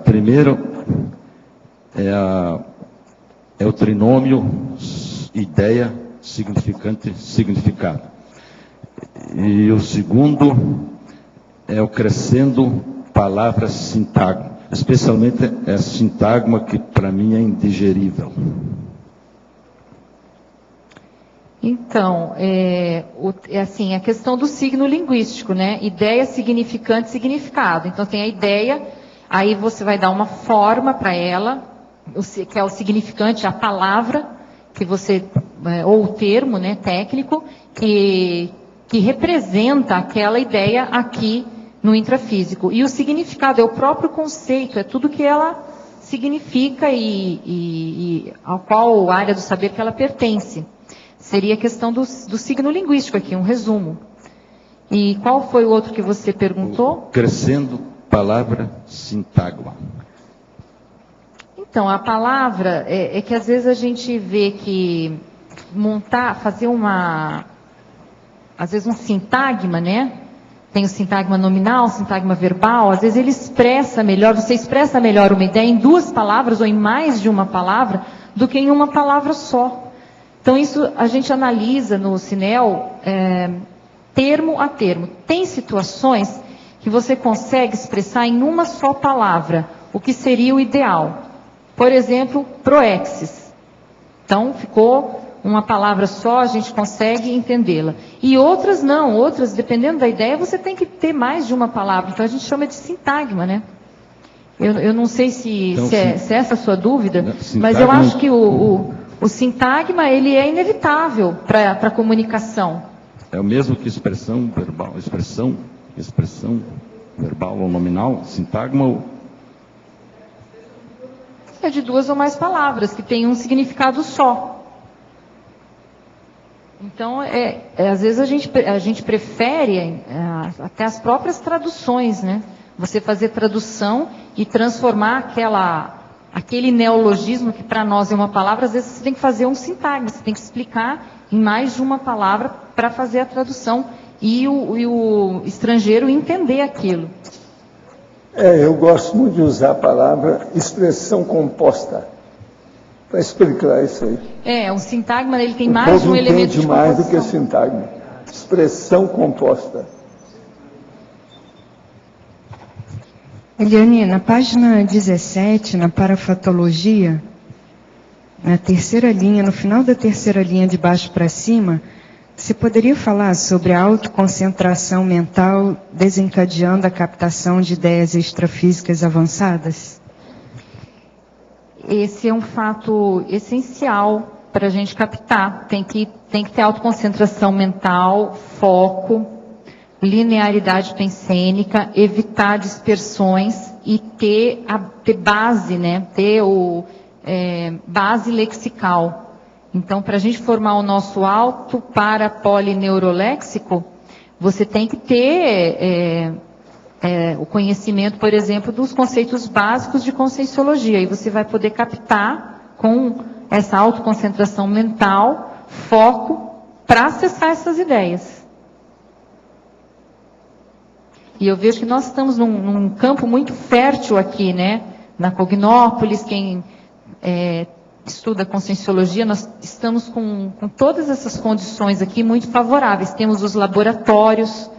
Primeiro, é o trinômio ideia, significante, significado. E o segundo é o crescendo palavras sintagma, especialmente a sintagma que para mim é indigerível. Então, assim, a questão do signo linguístico, né? Ideia, significante, significado. Então tem a ideia, aí você vai dar uma forma para ela, que é o significante, a palavra, que você, ou o termo, né, técnico, que representa aquela ideia aqui no intrafísico. E o significado é o próprio conceito, é tudo que ela significa e ao qual área do saber que ela pertence. Seria a questão do signo linguístico aqui, um resumo. E qual foi o outro que você perguntou? Crescendo palavra sintagma. Então, a palavra é que às vezes a gente vê que fazer às vezes um sintagma, né? Tem o sintagma nominal, o sintagma verbal, às vezes ele expressa melhor, você expressa melhor uma ideia em 2 palavras ou em mais de uma palavra do que em uma palavra só. Então isso a gente analisa no Cinel termo a termo. Tem situações que você consegue expressar em uma só palavra, o que seria o ideal. Por exemplo, proexis. Então ficou uma palavra só, a gente consegue entendê-la. E outras não, outras, dependendo da ideia, você tem que ter mais de uma palavra. Então a gente chama de sintagma, né? Eu não sei se é essa a sua dúvida, mas eu acho que o sintagma, ele é inevitável para a comunicação. É o mesmo que expressão verbal, expressão verbal ou nominal, sintagma é de 2 ou mais palavras, que tem um significado só. Então, às vezes a gente prefere até as próprias traduções, né? Você fazer tradução e transformar aquele neologismo que para nós é uma palavra, às vezes você tem que fazer um sintagma, você tem que explicar em mais de uma palavra para fazer a tradução e o estrangeiro entender aquilo. Eu gosto muito de usar a palavra expressão composta para explicar isso aí. O sintagma, ele tem mais de um elemento de composição. mais do que sintagma. Expressão composta. Eliane, na página 17, na parafatologia, na terceira linha, no final da terceira linha de baixo para cima, você poderia falar sobre a autoconcentração mental desencadeando a captação de ideias extrafísicas avançadas? Esse é um fato essencial para a gente captar. Tem que ter autoconcentração mental, foco, linearidade pensênica, evitar dispersões e ter base, né? Ter base lexical. Então, para a gente formar o nosso auto para polineuroléxico, você tem que ter o conhecimento, por exemplo, dos conceitos básicos de conscienciologia. E você vai poder captar com essa autoconcentração mental, foco, para acessar essas ideias. E eu vejo que nós estamos num campo muito fértil aqui, né? Na Cognópolis, quem estuda conscienciologia, nós estamos com todas essas condições aqui muito favoráveis. Temos os laboratórios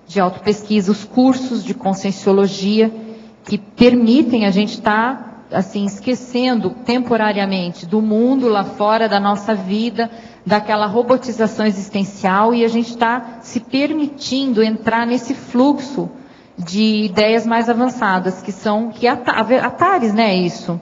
de autopesquisa, os cursos de conscienciologia, que permitem a gente estar, assim, esquecendo temporariamente do mundo lá fora, da nossa vida, daquela robotização existencial, e a gente está se permitindo entrar nesse fluxo de ideias mais avançadas, que Atares, né, isso.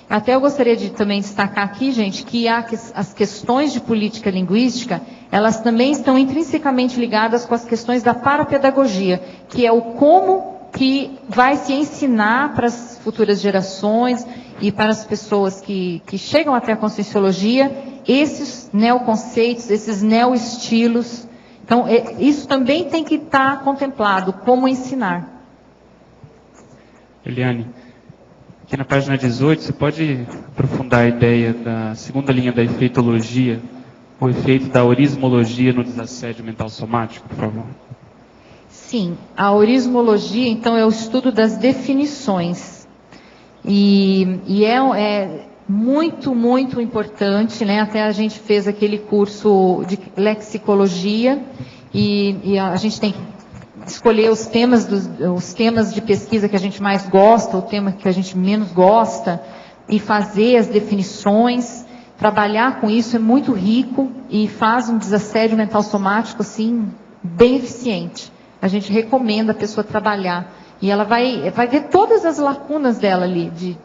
Até eu gostaria de também destacar aqui, gente, que as questões de política linguística, elas também estão intrinsecamente ligadas com as questões da parapedagogia, que é o como que vai se ensinar para as futuras gerações e para as pessoas que chegam até a conscienciologia, esses neoconceitos, esses neoestilos. Então, isso também tem que estar contemplado, como ensinar. Eliane, aqui na página 18, você pode aprofundar a ideia da segunda linha da efeitologia, o efeito da orismologia no desassédio mental somático, por favor? Sim, a orismologia, então, é o estudo das definições. E é muito, muito importante, né? Até a gente fez aquele curso de lexicologia e a gente tem que escolher os temas de pesquisa que a gente mais gosta, o tema que a gente menos gosta, e fazer as definições. Trabalhar com isso é muito rico e faz um desassédio mental somático, assim, bem eficiente. A gente recomenda a pessoa trabalhar. E ela vai ver todas as lacunas dela ali.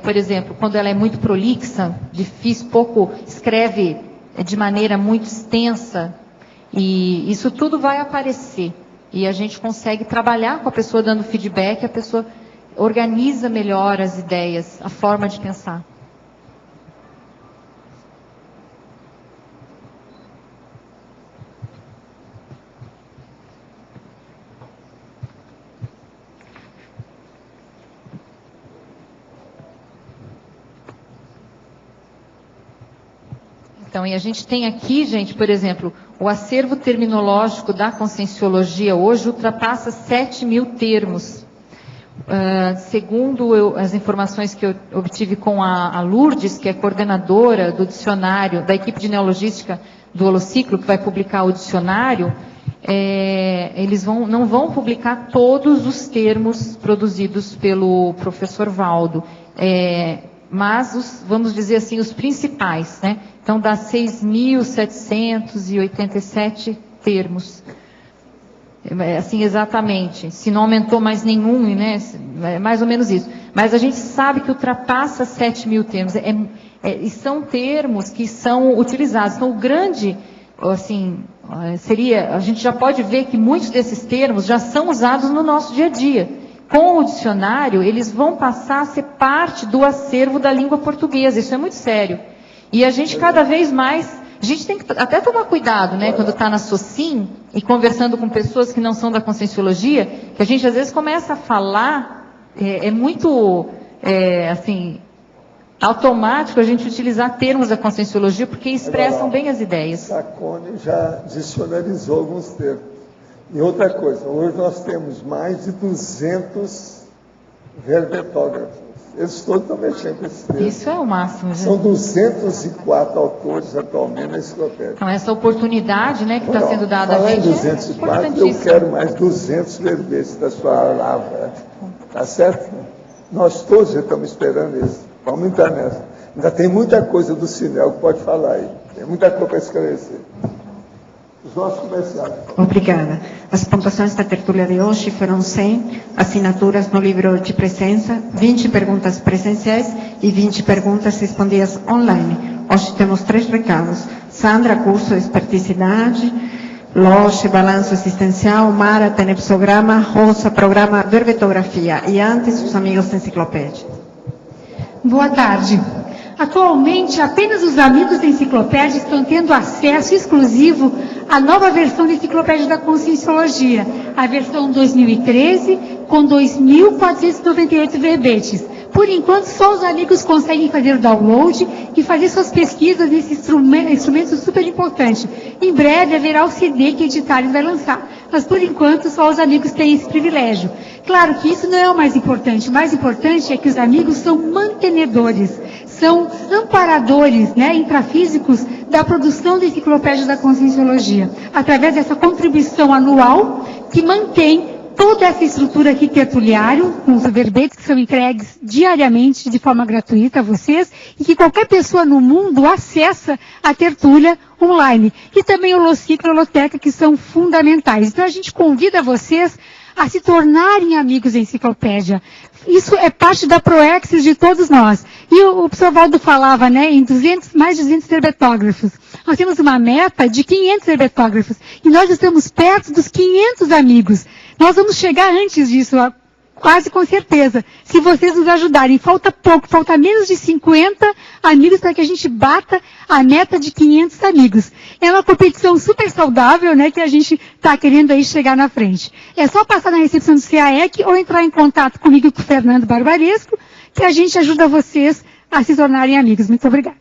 Por exemplo, quando ela é muito prolixa, difícil, escreve de maneira muito extensa. E isso tudo vai aparecer. E a gente consegue trabalhar com a pessoa dando feedback, a pessoa organiza melhor as ideias, a forma de pensar. Então, e a gente tem aqui, gente, por exemplo, o acervo terminológico da Conscienciologia hoje ultrapassa 7.000 termos. Segundo as informações que eu obtive com a Lourdes, que é coordenadora do dicionário, da equipe de neologística do Holociclo, que vai publicar o dicionário, eles não vão publicar todos os termos produzidos pelo professor Valdo, mas vamos dizer assim, os principais, né? Então, dá 6.787 termos. Assim, exatamente. Se não aumentou mais nenhum, né? É mais ou menos isso. Mas a gente sabe que ultrapassa 7.000 termos. E são termos que são utilizados. Então, o grande, assim, a gente já pode ver que muitos desses termos já são usados no nosso dia a dia. Com o dicionário, eles vão passar a ser parte do acervo da língua portuguesa. Isso é muito sério. E a gente cada vez mais, a gente tem que até tomar cuidado, né, quando está na SOCIM e conversando com pessoas que não são da Conscienciologia, que a gente às vezes começa a falar, muito, assim, automático a gente utilizar termos da Conscienciologia porque expressam bem as ideias. Sacone já dicionarizou alguns termos. E outra coisa, hoje nós temos mais de 200 verbetógrafos. Eles todos estão mexendo com esses termos. Isso é o máximo, gente. São 204 autores atualmente na enciclopédia. Então, essa oportunidade, né, que está sendo dada a gente. Em 204, eu quero mais 200 verbetes da sua palavra. Tá certo? Nós todos já estamos esperando isso. Vamos entrar nessa. Ainda tem muita coisa do Cinel que pode falar aí. Tem muita coisa para esclarecer. Os nossos comerciais. Obrigada. As pontuações da tertúlia de hoje foram 100 assinaturas no livro de presença, 20 perguntas presenciais e 20 perguntas respondidas online. Hoje temos 3 recados. Sandra, curso de esperticidade. Loche, balanço existencial. Mara, tenepsograma. Rosa, programa verbetografia. E antes, os amigos da enciclopédia. Boa tarde. Atualmente, apenas os amigos da enciclopédia estão tendo acesso exclusivo à nova versão da Enciclopédia da Conscienciologia, a versão 2013, com 2.498 verbetes. Por enquanto, só os amigos conseguem fazer o download e fazer suas pesquisas nesse instrumento super importante. Em breve haverá o CD que a Editares vai lançar, mas por enquanto só os amigos têm esse privilégio. Claro que isso não é o mais importante. O mais importante é que os amigos são mantenedores, são amparadores, né, intrafísicos da produção da Enciclopédia da Conscienciologia, através dessa contribuição anual que mantém toda essa estrutura aqui tertuliário, com os verbetes que são entregues diariamente de forma gratuita a vocês, e que qualquer pessoa no mundo acessa a tertúlia online. E também o Holociclo e a Holoteca, que são fundamentais. Então a gente convida vocês a se tornarem amigos da enciclopédia. Isso é parte da proexis de todos nós. E o professor Valdo falava, né, em mais de 200 herbetógrafos. Nós temos uma meta de 500 herbetógrafos. E nós estamos perto dos 500 amigos. Nós vamos chegar antes disso, quase com certeza, se vocês nos ajudarem. Falta pouco, falta menos de 50 amigos para que a gente bata a meta de 500 amigos. É uma competição super saudável, né, que a gente está querendo aí chegar na frente. É só passar na recepção do CAEC ou entrar em contato comigo e com o Fernando Barbaresco, que a gente ajuda vocês a se tornarem amigos. Muito obrigada.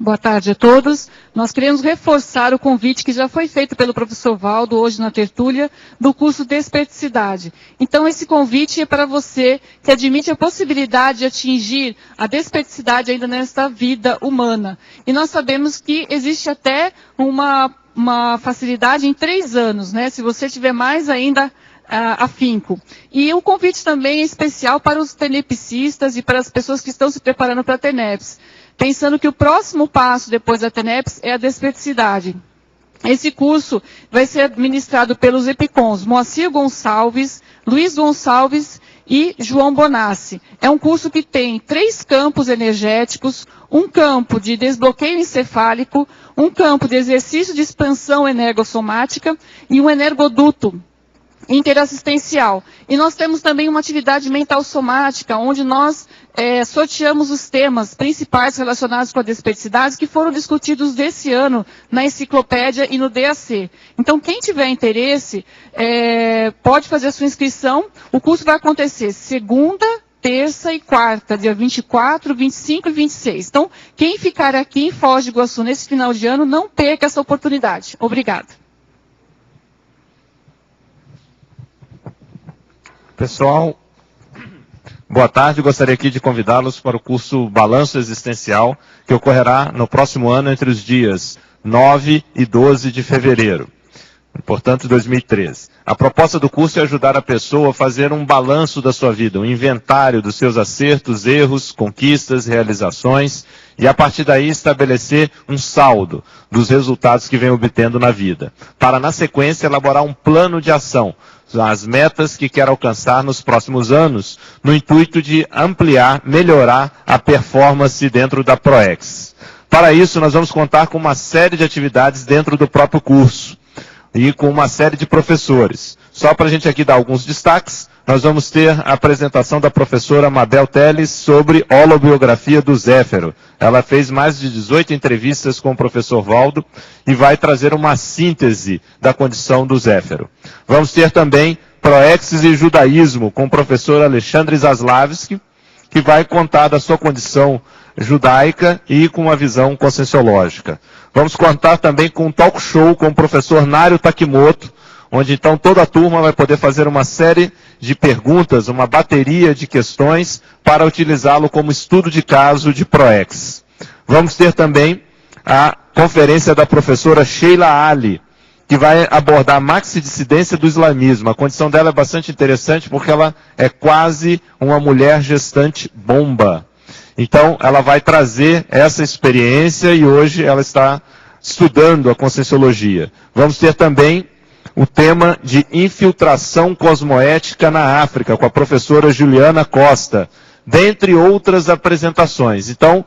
Boa tarde a todos. Nós queremos reforçar o convite que já foi feito pelo professor Valdo hoje na tertúlia do curso Desperticidade. Então, esse convite é para você que admite a possibilidade de atingir a desperticidade ainda nesta vida humana. E nós sabemos que existe até uma facilidade em 3 anos, né? Se você tiver mais ainda afinco. E o convite também é especial para os tenepsistas e para as pessoas que estão se preparando para a TENEPS, pensando que o próximo passo depois da TENEPS é a desperticidade. Esse curso vai ser ministrado pelos EPICONs Moacir Gonçalves, Luiz Gonçalves e João Bonassi. É um curso que tem 3 campos energéticos, um campo de desbloqueio encefálico, um campo de exercício de expansão energossomática e um energoduto interassistencial. E nós temos também uma atividade mental somática, onde nós sorteamos os temas principais relacionados com a desperticidade que foram discutidos desse ano na enciclopédia e no DAC. Então, quem tiver interesse, pode fazer a sua inscrição. O curso vai acontecer segunda, terça e quarta, dia 24, 25 e 26. Então, quem ficar aqui em Foz do Iguaçu nesse final de ano, não perca essa oportunidade. Obrigada. Pessoal, boa tarde. Gostaria aqui de convidá-los para o curso Balanço Existencial, que ocorrerá no próximo ano entre os dias 9 e 12 de fevereiro, portanto 2013. A proposta do curso é ajudar a pessoa a fazer um balanço da sua vida, um inventário dos seus acertos, erros, conquistas, realizações, e a partir daí estabelecer um saldo dos resultados que vem obtendo na vida, para na sequência elaborar um plano de ação, as metas que quer alcançar nos próximos anos, no intuito de ampliar, melhorar a performance dentro da ProEx. Para isso, nós vamos contar com uma série de atividades dentro do próprio curso e com uma série de professores. Só para a gente aqui dar alguns destaques, nós vamos ter a apresentação da professora Mabel Teles sobre holobiografia do Zéfero. Ela fez mais de 18 entrevistas com o professor Valdo e vai trazer uma síntese da condição do Zéfero. Vamos ter também Proexis e Judaísmo com o professor Alexandre Zaslavski, que vai contar da sua condição judaica e com uma visão conscienciológica. Vamos contar também com um talk show com o professor Nário Takimoto, onde então toda a turma vai poder fazer uma série de perguntas, uma bateria de questões para utilizá-lo como estudo de caso de ProEx. Vamos ter também a conferência da professora Sheila Ali, que vai abordar a maxidissidência do islamismo. A condição dela é bastante interessante porque ela é quase uma mulher gestante bomba. Então, ela vai trazer essa experiência e hoje ela está estudando a conscienciologia. Vamos ter também o tema de infiltração cosmoética na África, com a professora Juliana Costa, dentre outras apresentações. Então,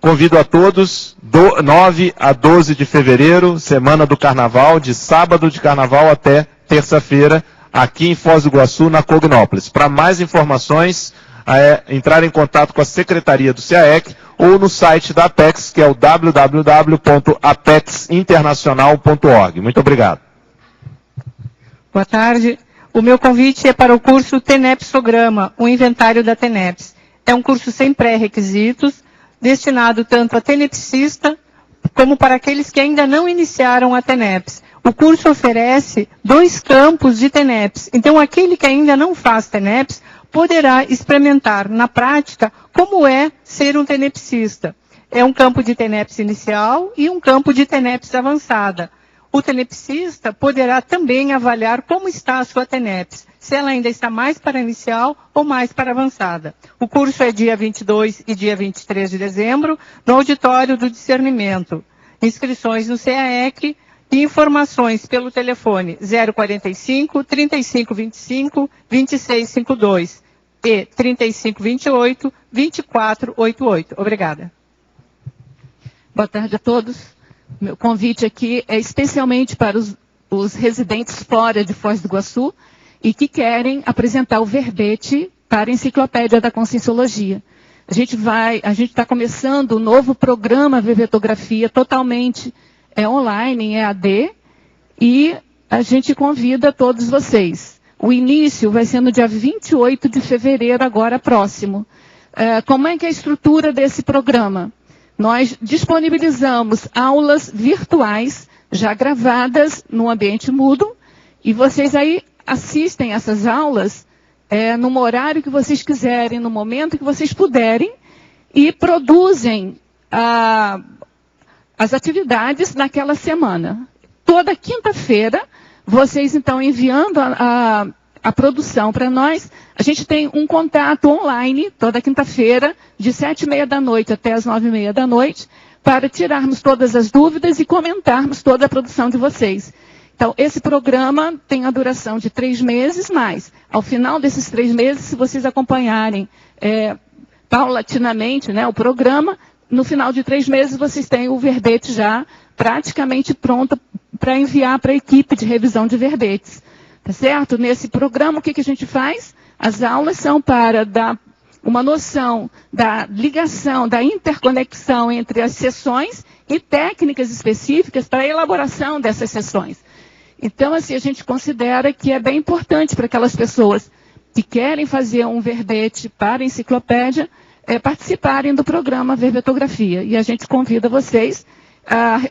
convido a todos, 9 a 12 de fevereiro, semana do Carnaval, de sábado de Carnaval até terça-feira, aqui em Foz do Iguaçu, na Cognópolis. Para mais informações, entrar em contato com a Secretaria do CAEC ou no site da Apex, que é o www.apexinternacional.org. Muito obrigado. Boa tarde. O meu convite é para o curso TENEPSograma, o inventário da TENEPS. É um curso sem pré-requisitos, destinado tanto a tenepsista como para aqueles que ainda não iniciaram a TENEPS. O curso oferece 2 campos de TENEPS. Então, aquele que ainda não faz TENEPS poderá experimentar na prática como é ser um tenepsista. É um campo de TENEPS inicial e um campo de TENEPS avançada. O tenepsista poderá também avaliar como está a sua TENEPS, se ela ainda está mais para inicial ou mais para avançada. O curso é dia 22 e dia 23 de dezembro, no Auditório do Discernimento. Inscrições no CAEC e informações pelo telefone 045 3525 2652 e 3528 2488. Obrigada. Boa tarde a todos. Meu convite aqui é especialmente para os residentes fora de Foz do Iguaçu e que querem apresentar o verbete para a Enciclopédia da Conscienciologia. A gente está começando um novo programa Verbetografia totalmente online, em EAD, e a gente convida todos vocês. O início vai ser no dia 28 de fevereiro, agora próximo. Como é que é a estrutura desse programa? nós disponibilizamos aulas virtuais já gravadas no ambiente Moodle, e vocês aí assistem essas aulas no horário que vocês quiserem, no momento que vocês puderem, e produzem as atividades naquela semana. Toda quinta-feira, vocês então enviando a produção para nós, a gente tem um contato online, toda quinta-feira, de 7h30 da noite até as 9h30 da noite, para tirarmos todas as dúvidas e comentarmos toda a produção de vocês. Então, esse programa tem a duração de 3 meses, mas, ao final desses 3 meses, se vocês acompanharem paulatinamente, né, o programa, no final de 3 meses vocês têm o verbete já praticamente pronto para enviar para a equipe de revisão de verbetes. Tá certo? Nesse programa, o que a gente faz? As aulas são para dar uma noção da ligação, da interconexão entre as sessões e técnicas específicas para a elaboração dessas sessões. Então, assim, a gente considera que é bem importante para aquelas pessoas que querem fazer um verbete para a enciclopédia participarem do programa Verbetografia. E a gente convida vocês,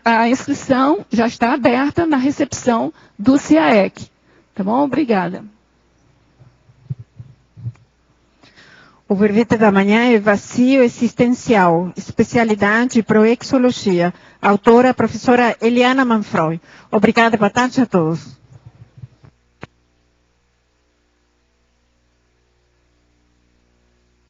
a inscrição já está aberta na recepção do CIAEC. Tá bom? Obrigada. O verbete da manhã é Vazio Existencial, especialidade Proexologia. Autora, professora Eliana Manfroy. Obrigada, boa tarde a todos.